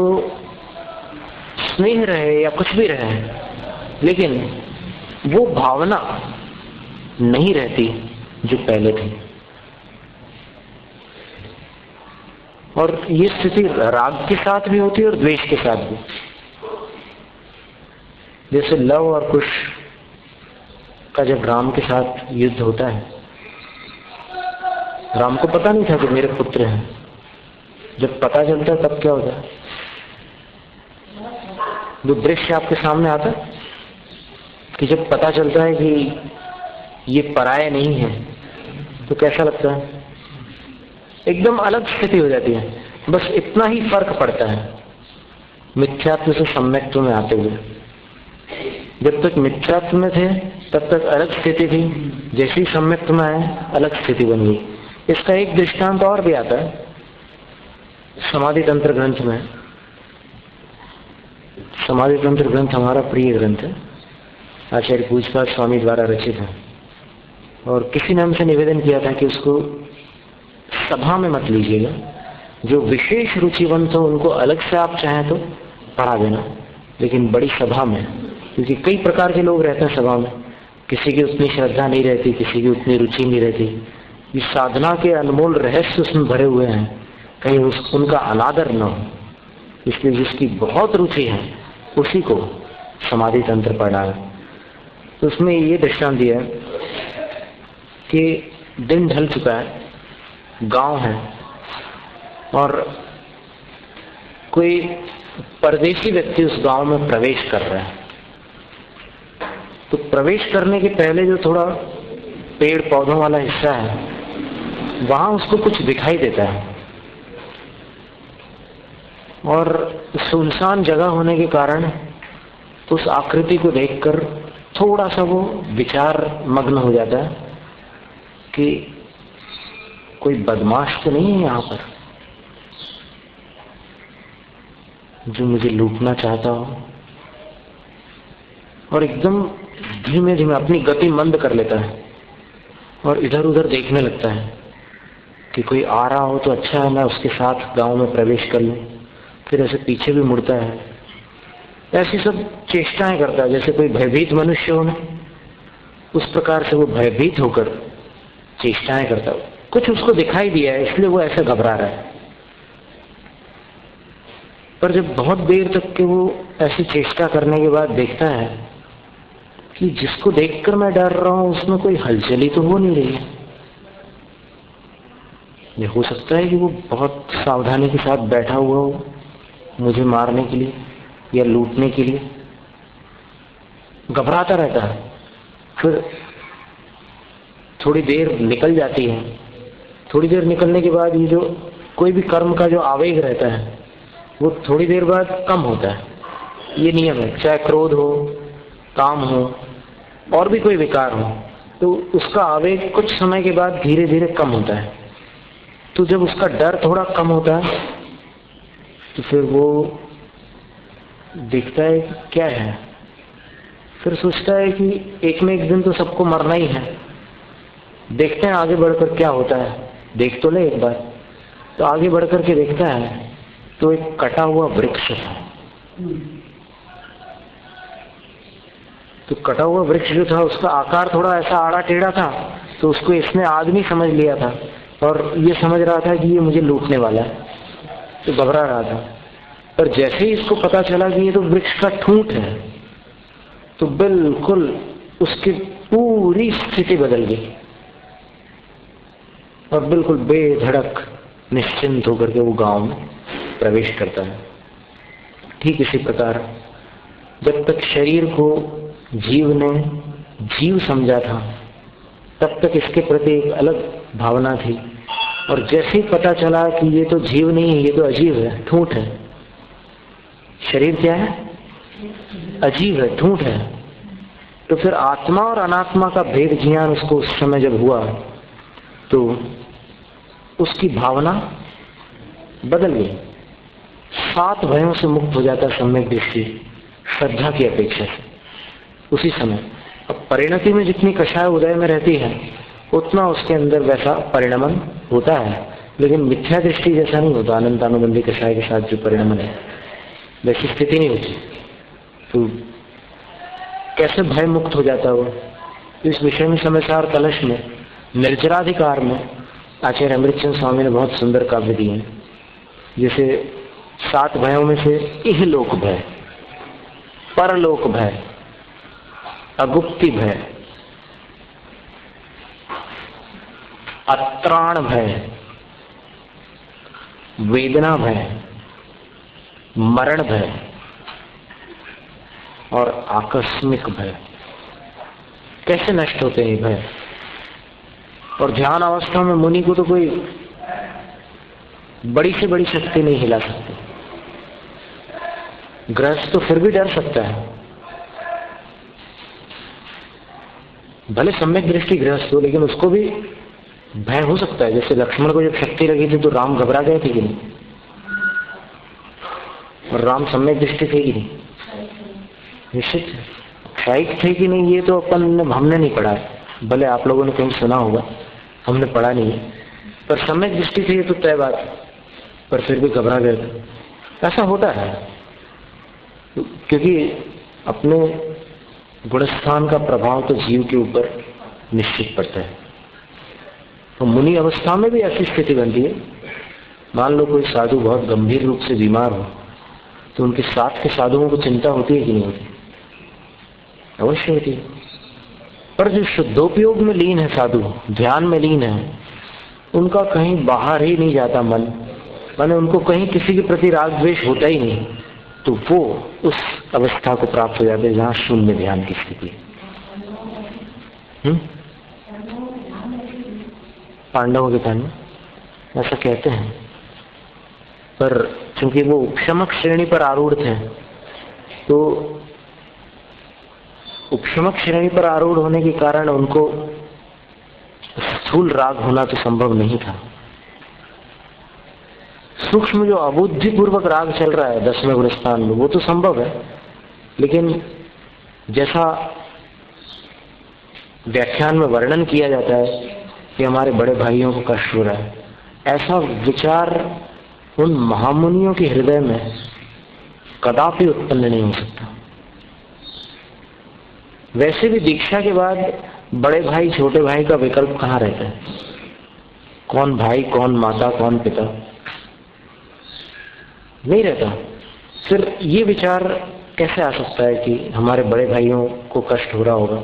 Speaker 1: स्नेह रहे या कुछ भी रहे, लेकिन वो भावना नहीं रहती जो पहले थी। और ये स्थिति राग के साथ भी होती है और द्वेष के साथ भी। जैसे लव और कुश का जब राम के साथ युद्ध होता है, राम को पता नहीं था कि मेरे पुत्र हैं। जब पता चलता है तब क्या होता है? वो दृश्य आपके सामने आता है कि जब पता चलता है कि ये पराये नहीं है तो कैसा लगता है? एकदम अलग स्थिति हो जाती है। बस इतना ही फर्क पड़ता है मिथ्यात्व से सम्यक्त्व में आते हुए। जब तक मिथ्यात्व में थे तब तक अलग स्थिति थी, जैसी सम्यक्त्व में आए अलग स्थिति बन गई। इसका एक दृष्टांत और भी आता है समाधि तंत्र ग्रंथ में। समाधि तंत्र ग्रंथ हमारा प्रिय ग्रंथ है, आचार्य पूजपाद स्वामी द्वारा रचित है, और किसी ने हमसे निवेदन किया था कि उसको सभा में मत लीजिएगा, जो विशेष रुचिवंत हो उनको अलग से आप चाहें तो पढ़ा देना, लेकिन बड़ी सभा में, क्योंकि कई प्रकार के लोग रहते हैं सभा में, किसी की उतनी श्रद्धा नहीं रहती, किसी की उतनी रुचि नहीं रहती। ये साधना के अनमोल रहस्य उसमें भरे हुए हैं, कहीं उनका अनादर न हो। इसलिए जिसकी बहुत रुचि है उसी को समाधि तंत्र पढ़ा है। तो उसमें ये दृष्टांत दिया है कि दिन ढल चुका है, गांव है और कोई परदेशी व्यक्ति उस गांव में प्रवेश कर रहा है। तो प्रवेश करने के पहले जो थोड़ा पेड़ पौधों वाला हिस्सा है वहां उसको कुछ दिखाई देता है, और सुनसान जगह होने के कारण उस आकृति को देखकर थोड़ा सा वो विचार मग्न हो जाता है कि कोई बदमाश तो नहीं है यहाँ पर जो मुझे लूटना चाहता हो। और एकदम धीमे धीमे अपनी गति मंद कर लेता है और इधर उधर देखने लगता है कि कोई आ रहा हो तो अच्छा है, मैं उसके साथ गांव में प्रवेश कर लूं। फिर ऐसे पीछे भी मुड़ता है, ऐसी सब चेष्टाएं करता है जैसे कोई भयभीत मनुष्य हो ना, उस प्रकार से वो भयभीत होकर चेष्टाएं करता है। कुछ उसको दिखाई दिया है इसलिए वो ऐसे घबरा रहा है। पर जब बहुत देर तक के वो ऐसी चेष्टा करने के बाद देखता है कि जिसको देखकर मैं डर रहा हूं उसमें कोई हलचल ही तो हो नहीं रही है। ये हो सकता है कि वो बहुत सावधानी के साथ बैठा हुआ हो मुझे मारने के लिए या लूटने के लिए, घबराता रहता है। फिर थोड़ी देर निकल जाती है, थोड़ी देर निकलने के बाद ये जो कोई भी कर्म का जो आवेग रहता है वो थोड़ी देर बाद कम होता है। ये नियम है, चाहे क्रोध हो, काम हो और भी कोई विकार हो, तो उसका आवेग कुछ समय के बाद धीरे धीरे कम होता है। तो जब उसका डर थोड़ा कम होता है तो फिर वो देखता है कि क्या है, फिर सोचता है कि एक न एक दिन तो सबको मरना ही है, देखते हैं आगे बढ़कर क्या होता है, देख तो ले एक बार। तो आगे बढ़कर के देखता है तो एक कटा हुआ वृक्ष था। तो कटा हुआ वृक्ष जो था उसका आकार थोड़ा ऐसा आड़ा टेढ़ा था, तो उसको इसने आदमी समझ लिया था और ये समझ रहा था कि ये मुझे लूटने वाला है, तो घबरा रहा था। पर जैसे ही इसको पता चला कि ये तो वृक्ष का ठूंठ है, तो बिल्कुल उसकी पूरी स्थिति बदल गई और बिल्कुल बेधड़क निश्चिंत होकर के वो गांव में प्रवेश करता है। ठीक इसी प्रकार जब तक शरीर को जीव ने जीव समझा था तब तक इसके प्रति एक अलग भावना थी, और जैसे ही पता चला कि ये तो जीव नहीं है, ये तो अजीव है, ठूंठ है। शरीर क्या है? अजीव है, ठूंठ है। तो फिर आत्मा और अनात्मा का भेद ज्ञान उसको उस समय जब हुआ तो उसकी भावना बदल गई, 7 भयों से मुक्त हो जाता सम्यक दृष्टि श्रद्धा की अपेक्षा से उसी समय। अब परिणति में जितनी कषाय उदय में रहती है उतना उसके अंदर वैसा परिणमन होता है, लेकिन मिथ्या दृष्टि जैसा नहीं होता। अनंतानुबंधी कषाय के साथ जो परिणमन है वैसी स्थिति नहीं होती। तो कैसे भय मुक्त हो जाता हुआ, इस विषय में समयसार कलश में निर्जराधिकार में आचार्य अमृतचंद स्वामी ने बहुत सुंदर काव्य दिए हैं। जैसे 7 भयों में से इहलोक भय, परलोक भय, अगुप्ति भय, अत्राण भय, वेदना भय, मरण भय और आकस्मिक भय। कैसे नष्ट होते हैं भय? और ध्यान अवस्था में मुनि को तो कोई बड़ी से बड़ी शक्ति नहीं हिला सकती। गृहस्थ तो फिर भी डर सकता है, भले सम्यक दृष्टि गृहस्थ हो, लेकिन उसको भी भय हो सकता है। जैसे लक्ष्मण को जब शक्ति लगी थी तो राम घबरा गए थे कि नहीं? और राम सम्यक दृष्टि थे कि नहीं? निश्चित शायद थे कि नहीं ये तो हमने नहीं पढ़ा है, भले आप लोगों ने कहीं सुना होगा, हमने पढ़ा नहीं है। पर सम्यक दृष्टि थी ये तो तय बात, पर फिर भी घबरा गए थे। ऐसा होता है क्योंकि अपने गुणस्थान का प्रभाव तो जीव के ऊपर निश्चित पड़ता है। तो मुनि अवस्था में भी ऐसी स्थिति बनती है। मान लो कोई साधु बहुत गंभीर रूप से बीमार हो, तो उनके साथ के साधुओं को चिंता होती है कि नहीं होती? अवश्य होती है। पर जो शुद्धोपयोग में लीन है साधु, ध्यान में लीन है, उनका कहीं बाहर ही नहीं जाता मन, माने उनको कहीं किसी के प्रति राग द्वेष होता ही नहीं, तो वो उस अवस्था को प्राप्त हो जाते हैं जहां शून्य ध्यान की स्थिति। पांडवों के ध्यान में ऐसा कहते हैं, पर चूंकि वो उपशमक श्रेणी पर आरूढ़ थे, तो उपशमक श्रेणी पर आरूढ़ होने के कारण उनको स्थूल राग होना तो संभव नहीं था। सूक्ष्म जो अबुद्धिपूर्वक राग चल रहा है 10वें गुणस्थान में, वो तो संभव है, लेकिन जैसा व्याख्यान में वर्णन किया जाता है कि हमारे बड़े भाइयों को कष्ट हो रहा है, ऐसा विचार उन महामुनियों के हृदय में कदापि उत्पन्न नहीं हो सकता। वैसे भी दीक्षा के बाद बड़े भाई छोटे भाई का विकल्प कहाँ रहता है? कौन भाई, कौन माता, कौन पिता, नहीं रहता। फिर ये विचार कैसे आ सकता है कि हमारे बड़े भाइयों को कष्ट हो रहा होगा?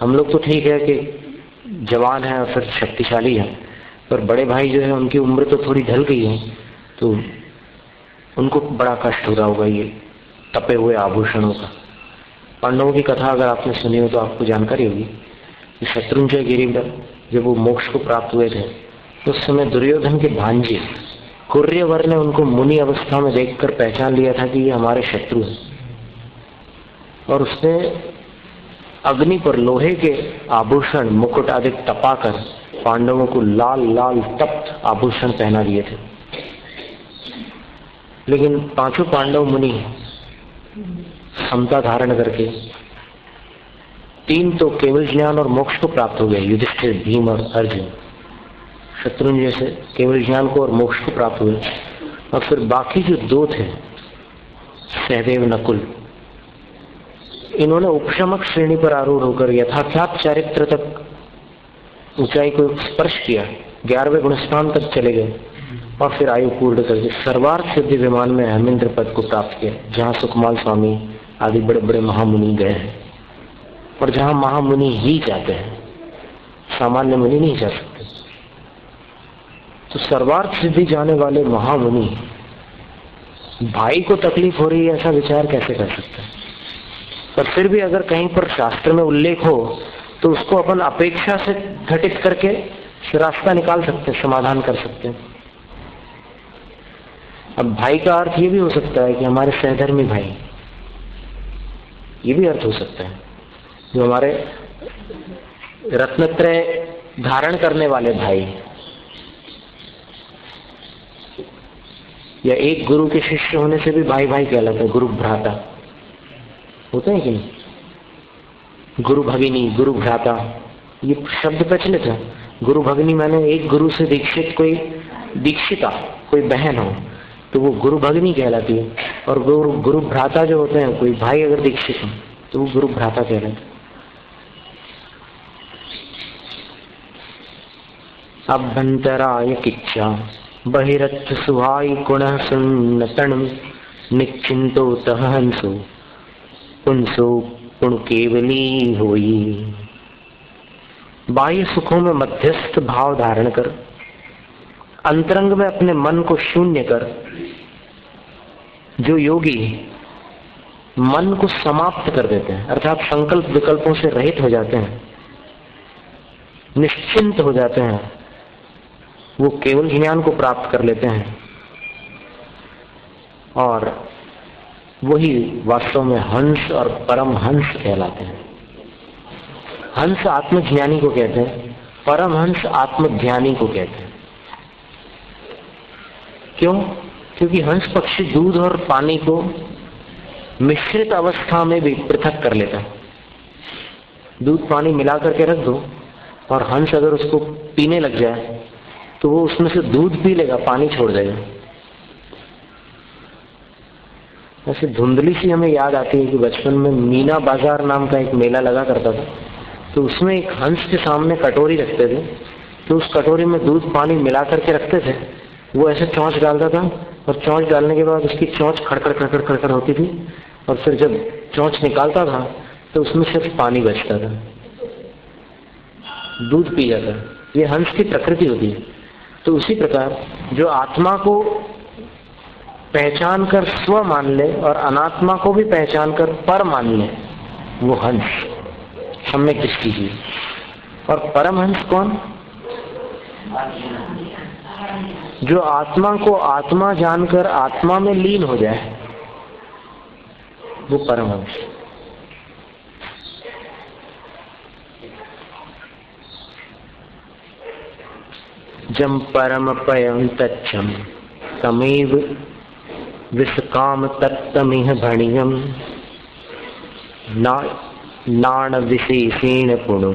Speaker 1: हम लोग तो ठीक है कि जवान है और फिर शक्तिशाली है, पर बड़े भाई जो है उनकी उम्र तो थोड़ी ढल गई है, तो उनको बड़ा कष्ट हो रहा होगा ये तपे हुए आभूषणों का। पांडवों की कथा अगर आपने सुनी हो तो आपको जानकारी होगी कि शत्रुंजय गिरिधर जब वो मोक्ष को प्राप्त हुए थे, तो उस समय दुर्योधन के भांजे कुर्यवर ने उनको मुनि अवस्था में देखकर पहचान लिया था कि ये हमारे शत्रु हैं, और उसने अग्नि पर लोहे के आभूषण मुकुट आदि तपाकर पांडवों को लाल लाल तप्त आभूषण पहना दिए थे। लेकिन पांचों पांडव मुनि समता धारण करके, 3 तो केवल ज्ञान और मोक्ष को प्राप्त हो गए, युधिष्ठिर, भीम और अर्जुन। शत्रुंजय से केवल ज्ञान को और मोक्ष को प्राप्त हुए, और फिर बाकी जो 2 थे, सहदेव, नकुल, इन्होंने उपशमक श्रेणी पर आरूढ़ होकर यथाख्यात चारित्र तक ऊंचाई को स्पर्श किया, 11वें गुणस्थान तक चले गए, और फिर आयु पूर्ण करके सर्वार्थ सिद्धि विमान में हेमेंद्र पद को प्राप्त किया, जहां सुखमाल स्वामी आदि बड़े बड़े महामुनि गए हैं, और जहां महामुनि ही जाते हैं, सामान्य मुनि नहीं जा सकते। तो सर्वार्थ सिद्धि जाने वाले महामुनि भाई को तकलीफ हो रही है ऐसा विचार कैसे कर सकते हैं? पर फिर भी अगर कहीं पर शास्त्र में उल्लेख हो तो उसको अपन अपेक्षा से घटित करके रास्ता निकाल सकते हैं, समाधान कर सकते हैं। अब भाई का अर्थ ये भी हो सकता है कि हमारे सहधर्मी भाई, ये भी अर्थ हो सकता है, जो हमारे रत्नत्रय धारण करने वाले भाई, या एक गुरु के शिष्य होने से भी भाई भाई कहलाता है, गुरु भ्राता होते हैं कि नहीं? गुरु भगिनी, गुरु भ्राता, ये शब्द प्रचलित है। गुरु भगिनी माने एक गुरु से दीक्षित कोई दीक्षिता, कोई बहन हो तो वो गुरु भगिनी कहलाती है, और गुरु भ्राता जो होते हैं, कोई भाई अगर दीक्षित हो तो वो गुरु भ्राता कहलाते हैं। अभ्यंतराय किच्चा बहिरथ सुहाई कुणः सुन्नतणं निश्चिंतो तहंसो पुंसो पुण केवली होई। बाह्य सुखों में मध्यस्थ भाव धारण कर, अंतरंग में अपने मन को शून्य कर, जो योगी मन को समाप्त कर देते हैं, अर्थात संकल्प विकल्पों से रहित हो जाते हैं, निश्चिंत हो जाते हैं, वो केवल ज्ञान को प्राप्त कर लेते हैं, और वही वास्तव में हंस और परम हंस कहलाते हैं। हंस आत्मज्ञानी को कहते हैं, परमहंस आत्मध्यानी को कहते हैं। क्यों? क्योंकि हंस पक्षी दूध और पानी को मिश्रित अवस्था में भी पृथक कर लेता है। दूध पानी मिला करके रख दो और हंस अगर उसको पीने लग जाए तो वो उसमें से दूध पी लेगा, पानी छोड़ देगा। ऐसे धुंधली सी हमें याद आती है कि बचपन में मीना बाजार नाम का एक मेला लगा करता था, तो उसमें एक हंस के सामने कटोरी रखते थे, तो उस कटोरी में दूध पानी मिला करके रखते थे। वो ऐसे चोंच डालता था और चोंच डालने के बाद उसकी चोंच खड़खड़ खड़खड़ खड़खड़ होती थी, और फिर जब चोंच निकालता था तो उसमें सिर्फ पानी बचता था, दूध पी जाता। ये हंस की प्रकृति होती है। तो उसी प्रकार जो आत्मा को पहचान कर स्व मान ले और अनात्मा को भी पहचान कर पर मान ले, वो हंस सम्यक दृष्टि की। और परमहंस कौन? जो आत्मा को आत्मा जानकर आत्मा में लीन हो जाए, वो परमहंस। जम परम पयं तच्छम तमेव विषकाम तत्तमिह भणियम नाण विशेषेण पुणु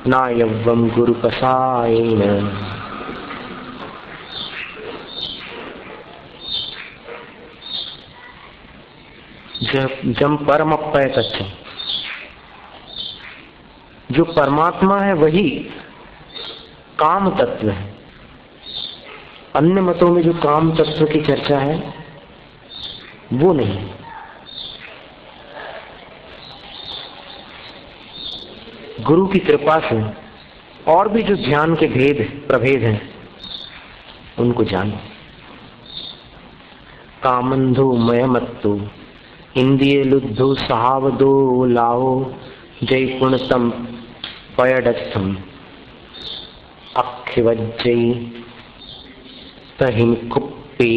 Speaker 1: नायवम गुरु कसायेन। जम परम अप्पय तत्व, जो परमात्मा है वही काम तत्व है। अन्य मतों में जो काम तत्व की चर्चा है वो नहीं। गुरु की कृपा से और भी जो ध्यान के भेद प्रभेद हैं उनको जानो। कामंधो मयमत्तु इंद्रिय लुद्धो सहावदो लाओ जय पुणतम पयडस्थम अक्षिवज्जयी तहिम कुप्पी।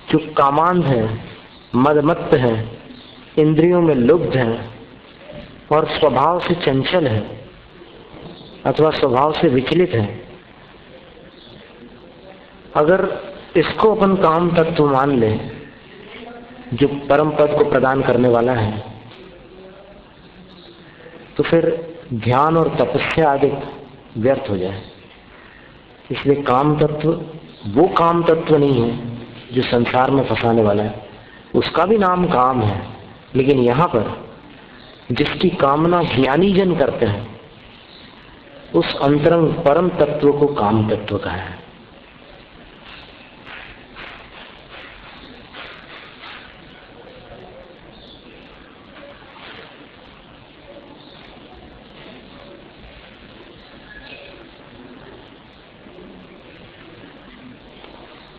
Speaker 1: जो कामांध है, मदमत्त है, इंद्रियों में लुब्ध है और स्वभाव से चंचल है अथवा स्वभाव से विचलित है, अगर इसको अपन काम तत्व मान ले जो परम पद को प्रदान करने वाला है, तो फिर ध्यान और तपस्या आदि व्यर्थ हो जाए। इसलिए काम तत्व वो काम तत्व नहीं है जो संसार में फंसाने वाला है। उसका भी नाम काम है, लेकिन यहाँ पर जिसकी कामना ज्ञानी जन करते हैं उस अंतरंग परम तत्व को काम तत्व कहा है।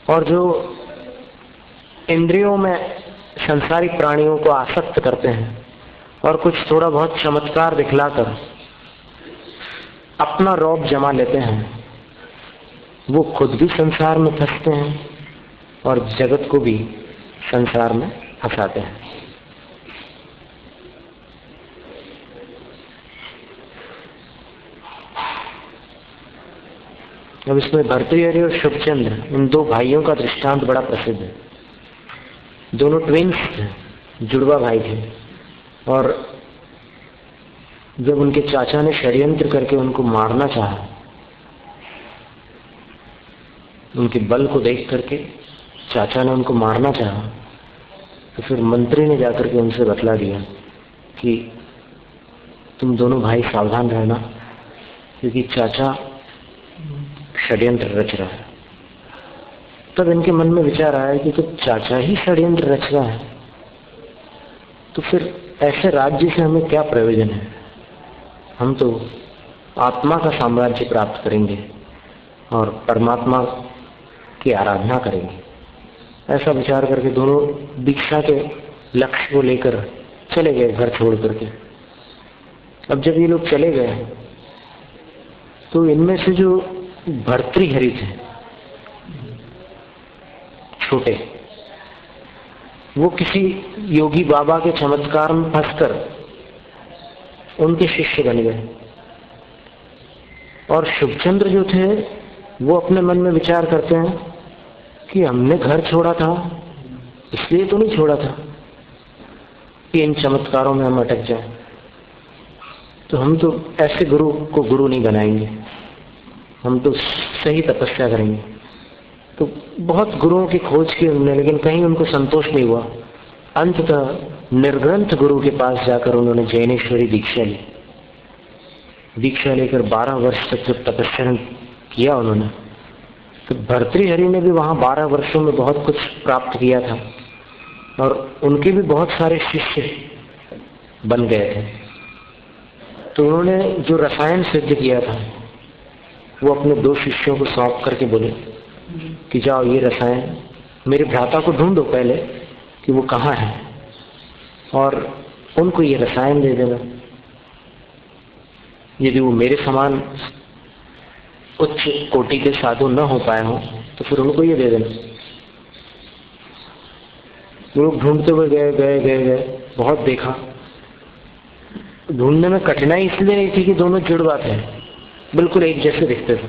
Speaker 1: और जो इंद्रियों में संसारिक प्राणियों को आसक्त करते हैं और कुछ थोड़ा बहुत चमत्कार दिखलाकर अपना रौब जमा लेते हैं, वो खुद भी संसार में फंसते हैं और जगत को भी संसार में फंसाते हैं। अब इसमें भर्तृहरि और शुभचंद्र, इन दो भाइयों का दृष्टांत बड़ा प्रसिद्ध है। दोनों ट्विंस थे, जुड़वा भाई थे, और जब उनके चाचा ने षड्यंत्र करके उनको मारना चाहा, उनके बल को देख करके चाचा ने उनको मारना चाहा, तो फिर मंत्री ने जाकर के उनसे बतला दिया कि तुम दोनों भाई सावधान रहना, क्योंकि चाचा षड्यंत्र रच रहा है। तब इनके मन में विचार आया कि तो चाचा ही षड्यंत्र रच रहा है, तो फिर ऐसे राज्य से हमें क्या प्रयोजन है? हम तो आत्मा का साम्राज्य प्राप्त करेंगे और परमात्मा की आराधना करेंगे। ऐसा विचार करके दोनों दीक्षा के लक्ष्य को लेकर चले गए घर छोड़ करके। अब जब ये लोग चले गए तो इनमें से जो भर्तृहरि थे छोटे, वो किसी योगी बाबा के चमत्कार में फंसकर उनके शिष्य बन गए। और शुभचंद्र जो थे वो अपने मन में विचार करते हैं कि हमने घर छोड़ा था, इसलिए तो नहीं छोड़ा था कि इन चमत्कारों में हम अटक जाएं, तो हम तो ऐसे गुरु को गुरु नहीं बनाएंगे, हम तो सही तपस्या करेंगे। तो बहुत गुरुओं की खोज की उन्होंने, लेकिन कहीं उनको संतोष नहीं हुआ। अंततः निर्ग्रंथ गुरु के पास जाकर उन्होंने जैनेश्वरी दीक्षा ली। दीक्षा लेकर 12 वर्ष तक जब तपस्या किया उन्होंने, तो भर्तृहरि ने भी वहां 12 वर्षों में बहुत कुछ प्राप्त किया था और उनके भी बहुत सारे शिष्य बन गए थे। तो उन्होंने जो रसायन सिद्ध किया था वो अपने 2 शिष्यों को सौंप करके बोले कि जाओ ये रसायन मेरे भ्राता को ढूंढो पहले कि वो कहाँ है और उनको ये रसायन दे देना। यदि वो मेरे समान उच्च कोटि के साधु न हो पाए हों तो फिर उनको ये दे देना। लोग ढूंढते हुए गए गए गए गए, बहुत देखा। ढूंढने में कठिनाई इसलिए नहीं थी कि दोनों जुड़वा थे, बिल्कुल एक जैसे दिखते थे।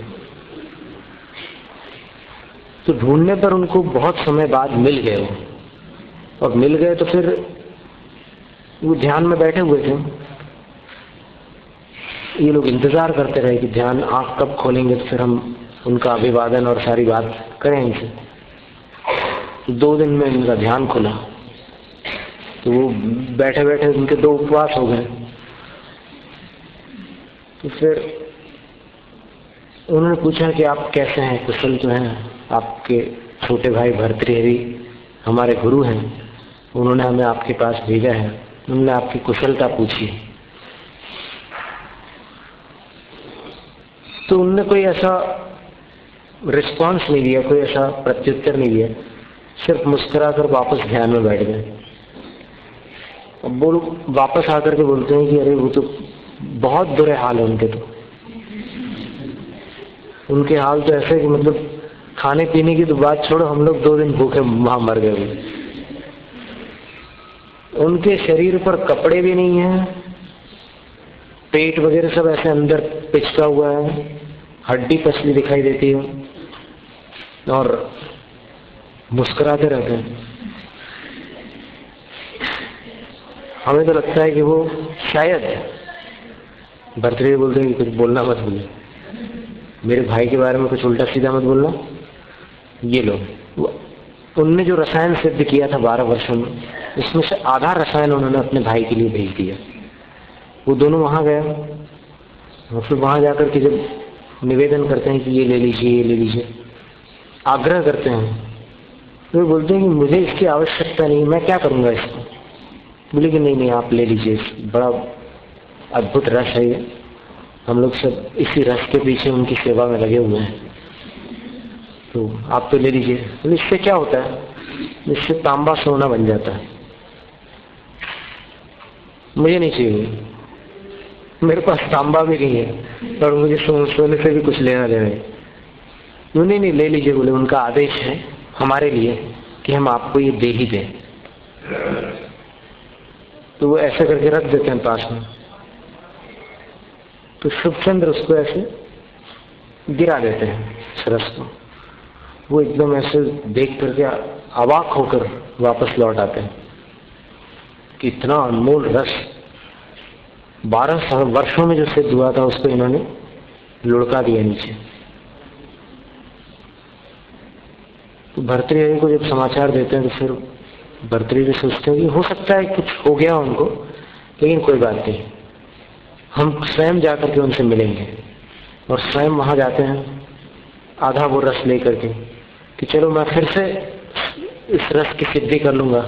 Speaker 1: तो ढूंढने पर उनको बहुत समय बाद मिल गए वो, और मिल गए तो फिर वो ध्यान में बैठे हुए थे। ये लोग इंतजार करते रहे कि ध्यान आंख कब खोलेंगे तो फिर हम उनका अभिवादन और सारी बात करें इनसे। 2 दिन में इनका ध्यान खुला तो वो बैठे बैठे उनके 2 उपवास हो गए। तो फिर उन्होंने पूछा कि आप कैसे हैं, कुशल तो हैं? आपके छोटे भाई भर्तृहरि हमारे गुरु हैं, उन्होंने हमें आपके पास भेजा है, उन्होंने आपकी कुशलता पूछी। तो उन्होंने कोई ऐसा रिस्पांस नहीं दिया, कोई ऐसा प्रत्युत्तर नहीं दिया, सिर्फ मुस्कुराकर वापस ध्यान में बैठ गए। अब वो वापस आकर के बोलते हैं कि अरे वो तो बहुत बुरे हाल है उनके। तो उनके हाल तो ऐसे कि मतलब खाने पीने की तो बात छोड़ो, हम लोग 2 दिन भूखे वहां मर गए। उनके शरीर पर कपड़े भी नहीं है, पेट वगैरह सब ऐसे अंदर पिचका हुआ है, हड्डी पसली दिखाई देती है और मुस्कुराते रहते हैं। हमें तो लगता है कि वो शायद भर्तृहरि बोलते हैं कि कुछ बोलना मत बोले, मेरे भाई के बारे में कुछ उल्टा सीधा मत बोलना। ये लोग उनने जो रसायन सिद्ध किया था 12 वर्षों में, उसमें से आधा रसायन उन्होंने अपने भाई के लिए भेज दिया। वो दोनों वहां गए और फिर वहां जाकर के जब निवेदन करते हैं कि ये ले लीजिए, ये ले लीजिए, आग्रह करते हैं, तो वो बोलते हैं कि मुझे इसकी आवश्यकता नहीं, मैं क्या करूंगा इसको। बोले कि नहीं नहीं आप ले लीजिए, बड़ा अद्भुत रस है ये, हम लोग सब इसी रस के पीछे उनकी सेवा में लगे हुए हैं, तो आप तो ले लीजिए। बोले इससे क्या होता है? इससे तांबा सोना बन जाता है। मुझे नहीं चाहिए, मेरे पास तांबा भी नहीं है और मुझे सोने से भी कुछ लेना देना है। नहीं ले लीजिए। बोले उनका आदेश है हमारे लिए कि हम आपको ये दे ही दें। तो वो ऐसे करके रख देते हैं पास में। तो शुभचंद्र उसको ऐसे गिरा देते हैं इस रस को। वो एकदम ऐसे देख करके अवाक होकर वापस लौट आते हैं कि इतना अनमोल रस 12 वर्षों में जो सिद्ध हुआ था उसको इन्होंने लुढ़का दिया नीचे। तो भर्तृहरि को जब समाचार देते हैं तो फिर भर्तृहरि सोचते हैं कि हो सकता है कुछ हो गया उनको, लेकिन कोई बात नहीं, हम स्वयं जाकर के उनसे मिलेंगे। और स्वयं वहां जाते हैं आधा वो रस लेकर के कि चलो मैं फिर से इस रस की सिद्धि कर लूंगा,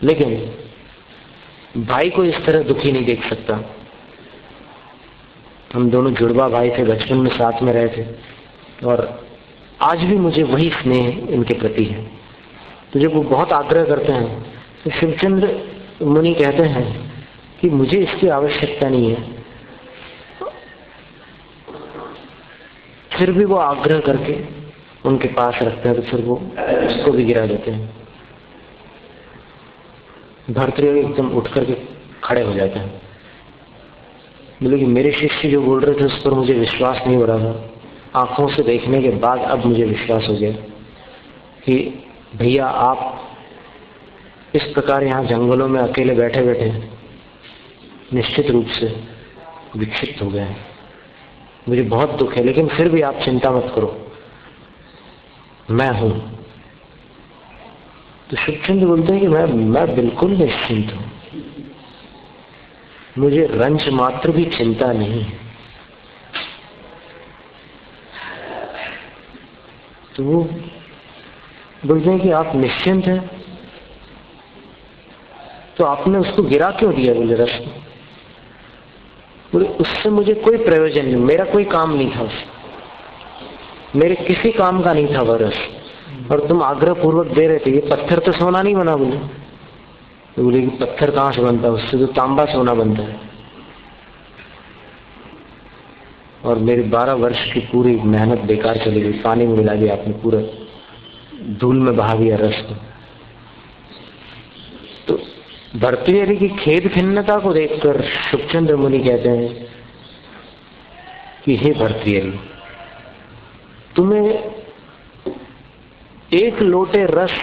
Speaker 1: लेकिन भाई को इस तरह दुखी नहीं देख सकता। हम दोनों जुड़वा भाई थे, बचपन में साथ में रहे थे और आज भी मुझे वही स्नेह इनके प्रति है। तो जब वो बहुत आग्रह करते हैं तो शिवचंद्र मुनि कहते हैं कि मुझे इसकी आवश्यकता नहीं है, फिर भी वो आग्रह करके उनके पास रखते हैं। तो फिर वो उसको भी गिरा देते हैं। भर्तृहरि एकदम उठ करके खड़े हो जाते हैं। बोले कि मेरे शिष्य जो बोल रहे थे उस पर मुझे विश्वास नहीं हो रहा था, आंखों से देखने के बाद अब मुझे विश्वास हो गया कि भैया आप इस प्रकार यहाँ जंगलों में अकेले बैठे बैठे निश्चित रूप से विक्षिप्त हो गए हैं। मुझे बहुत दुख है, लेकिन फिर भी आप चिंता मत करो, मैं हूं। तो शुभचंद्र बोलते हैं कि मैं बिल्कुल निश्चिंत हूं, मुझे रंज मात्र भी चिंता नहीं है। तो वो बोलते हैं कि आप निश्चिंत हैं, तो आपने उसको गिरा क्यों दिया? बोले रस को। बोले उससे मुझे कोई प्रयोजन नहीं, मेरा कोई काम नहीं था उससे, मेरे किसी काम का नहीं था वह रस, और तुम आग्रह पूर्वक दे रहे थे। ये पत्थर तो सोना नहीं बना। बोले तो बोले कि पत्थर कहां से बनता है? उससे तो तांबा सोना बनता है। और मेरी 12 वर्ष की पूरी मेहनत बेकार चली गई, पानी में मिला दिया आपने, पूरा धूल में बहा दिया रस को। तो भर्तृहरि की खेद खिन्नता को देखकर शुभचंद्र मुनि कहते हैं कि हे भर्तृहरि, तुम्हें एक लोटे रस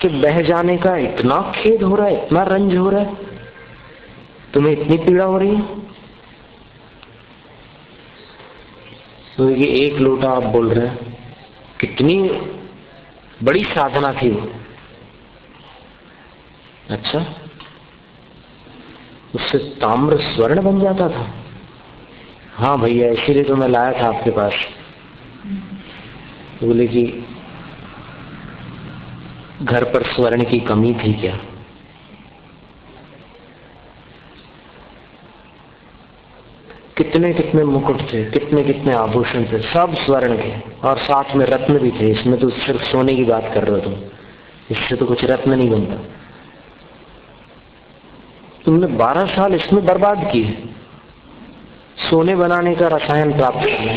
Speaker 1: के बह जाने का इतना खेद हो रहा है, इतना रंज हो रहा है, तुम्हें इतनी पीड़ा हो रही है? तो ये एक लोटा आप बोल रहे हैं, कितनी बड़ी साधना थी वो। अच्छा, उससे ताम्र स्वर्ण बन जाता था? हाँ भैया, इसीलिए तो मैं लाया था आपके पास। तो बोले कि घर पर स्वर्ण की कमी थी क्या? कितने कितने मुकुट थे, कितने कितने आभूषण थे, सब स्वर्ण के, और साथ में रत्न भी थे। इसमें तो सिर्फ सोने की बात कर रहे हो तुम, इससे तो कुछ रत्न नहीं बनता। तुमने 12 साल इसमें बर्बाद किए, सोने बनाने का रसायन प्राप्त किया।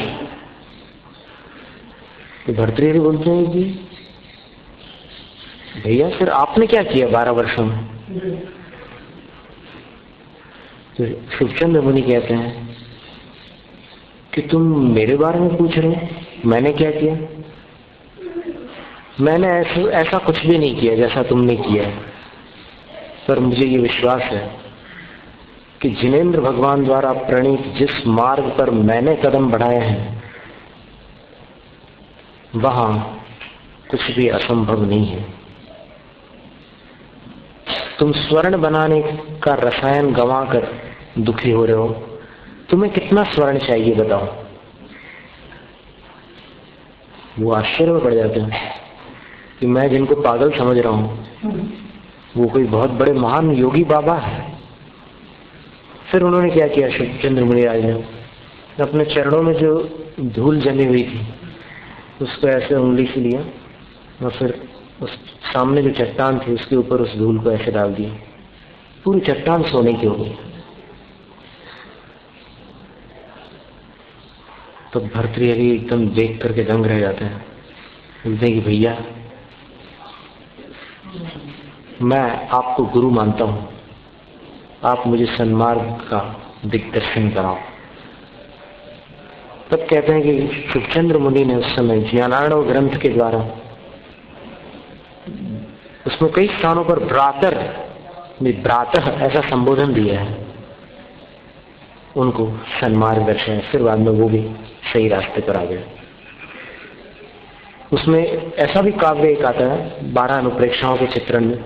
Speaker 1: तो भर्तृहरि बोलते हैं कि भैया फिर आपने क्या किया 12 वर्षों में? तो शुभचंद्र मुनि कहते हैं कि तुम मेरे बारे में पूछ रहे हो, मैंने क्या किया? मैंने ऐसा कुछ भी नहीं किया जैसा तुमने किया है। पर मुझे ये विश्वास है कि जिनेंद्र भगवान द्वारा प्रणीत जिस मार्ग पर मैंने कदम बढ़ाए हैं, वहां कुछ भी असंभव नहीं है। तुम स्वर्ण बनाने का रसायन गंवाकर दुखी हो रहे हो, तुम्हें कितना स्वर्ण चाहिए बताओ? वो आश्चर्य में पड़ जाते हैं कि मैं जिनको पागल समझ रहा हूं वो कोई बहुत बड़े महान योगी बाबा है। फिर उन्होंने क्या किया? शुभचंद्र मुनिराज ने अपने चरणों में जो धूल जमी हुई थी उसको ऐसे उंगली से लिया और फिर उस सामने जो चट्टान थी उसके ऊपर उस धूल को ऐसे डाल दिया, पूरी चट्टान सोने की हो गई। तो भर्तृहरि एकदम देख करके दंग रह जाते हैं, बोलते हैं कि भैया मैं आपको गुरु मानता हूं, आप मुझे सन्मार्ग का दिग्दर्शन कराओ। तब कहते हैं कि शुभचंद्र मुनि ने उस समय ज्ञानार्णव ग्रंथ के द्वारा उसमें कई स्थानों पर भ्रातः ऐसा संबोधन दिया है, उनको सन्मार्ग दर्शन। फिर बाद में वो भी सही रास्ते पर आ गए। उसमें ऐसा भी काव्य एक आता है 12 अनुप्रेक्षाओं के चित्रण में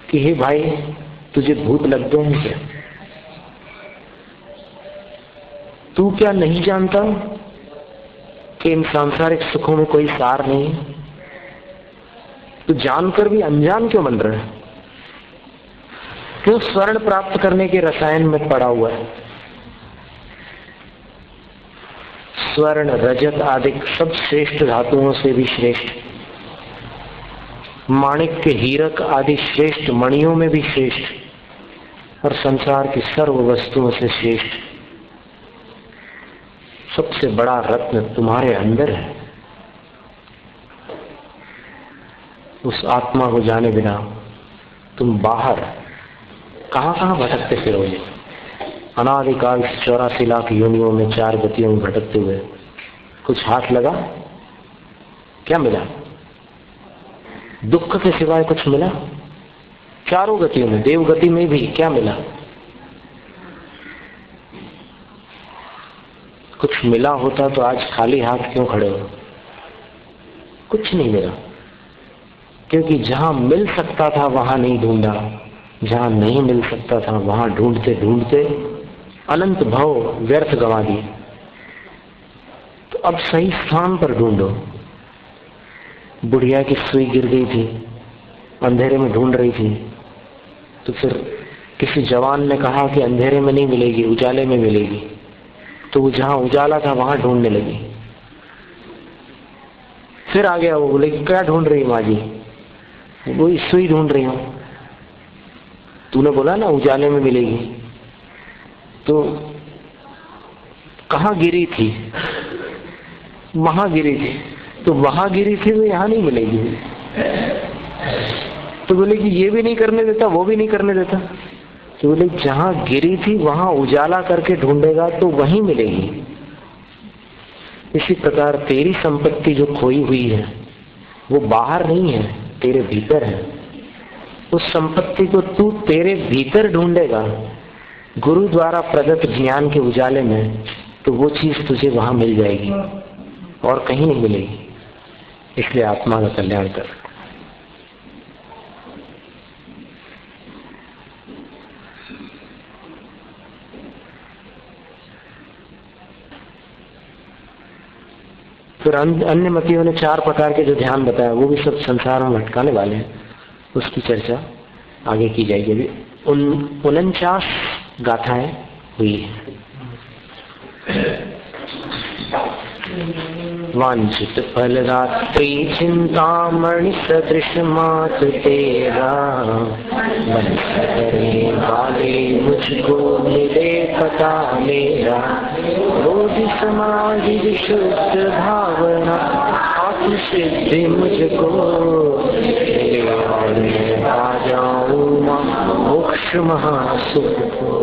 Speaker 1: कि हे भाई, तुझे भूत लग गए हैं क्या? तू क्या नहीं जानता कि इन सांसारिक सुखों में कोई सार नहीं है? तू जानकर भी अनजान क्यों बन रहा है? क्यों स्वर्ण प्राप्त करने के रसायन में पड़ा हुआ है? स्वर्ण, रजत आदि सब श्रेष्ठ धातुओं से भी श्रेष्ठ, माणिक्य, हीरक आदि श्रेष्ठ मणियों में भी श्रेष्ठ, और संसार की सर्व वस्तुओं से श्रेष्ठ सबसे बड़ा रत्न तुम्हारे अंदर है। उस आत्मा को जाने बिना तुम बाहर कहां कहां भटकते फिरोगे? अनादिकाल 84 लाख योनियों में 4 गतियों में भटकते हुए कुछ हाथ लगा? क्या मिला? दुख के सिवाय कुछ मिला? चारों गतियों में, देव गति में भी क्या मिला? कुछ मिला होता तो आज खाली हाथ क्यों खड़े हो? कुछ नहीं मिला, क्योंकि जहां मिल सकता था वहां नहीं ढूंढा, जहां नहीं मिल सकता था वहां ढूंढते ढूंढते अनंत भव व्यर्थ गंवा दिए। तो अब सही स्थान पर ढूंढो। बुढ़िया की सुई गिर गई थी, अंधेरे में ढूंढ रही थी, तो फिर किसी जवान ने कहा कि अंधेरे में नहीं मिलेगी, उजाले में मिलेगी। तो वो जहां उजाला था वहां ढूंढने लगी। फिर आ गया वो, बोले क्या ढूंढ रही माँ जी? वो सुई ढूंढ रही हूं। तूने बोला ना उजाले में मिलेगी, तो कहाँ गिरी थी? वहां गिरी थी। तो वहां गिरी थी तो यहां नहीं मिलेगी। तो बोले कि ये भी नहीं करने देता, वो भी नहीं करने देता। तो बोले जहां गिरी थी वहां उजाला करके ढूंढेगा तो वहीं मिलेगी। इसी प्रकार तेरी संपत्ति जो खोई हुई है वो बाहर नहीं है, तेरे भीतर है। उस संपत्ति को तू तेरे भीतर ढूंढेगा गुरु द्वारा प्रदत्त ज्ञान के उजाले में, तो वो चीज तुझे वहां मिल जाएगी और कहीं नहीं मिलेगी। इसलिए आत्मा का कल्याण कर। फिर अन्य मतियों ने 4 प्रकार के जो ध्यान बताया वो भी सब संसार में भटकाने वाले हैं, उसकी चर्चा आगे की जाएगी। अभी 49 गाथाएं हुई है। वांछित फलदात्री चिंतामणि सदृश मात तेरा, बन करे वाले मुझको मिले पता मेरा। बोधि समाधि विशुद्ध भावना आत्म सिद्धि मुझको मिले और मैं आ जाऊं मोक्ष महासुख को।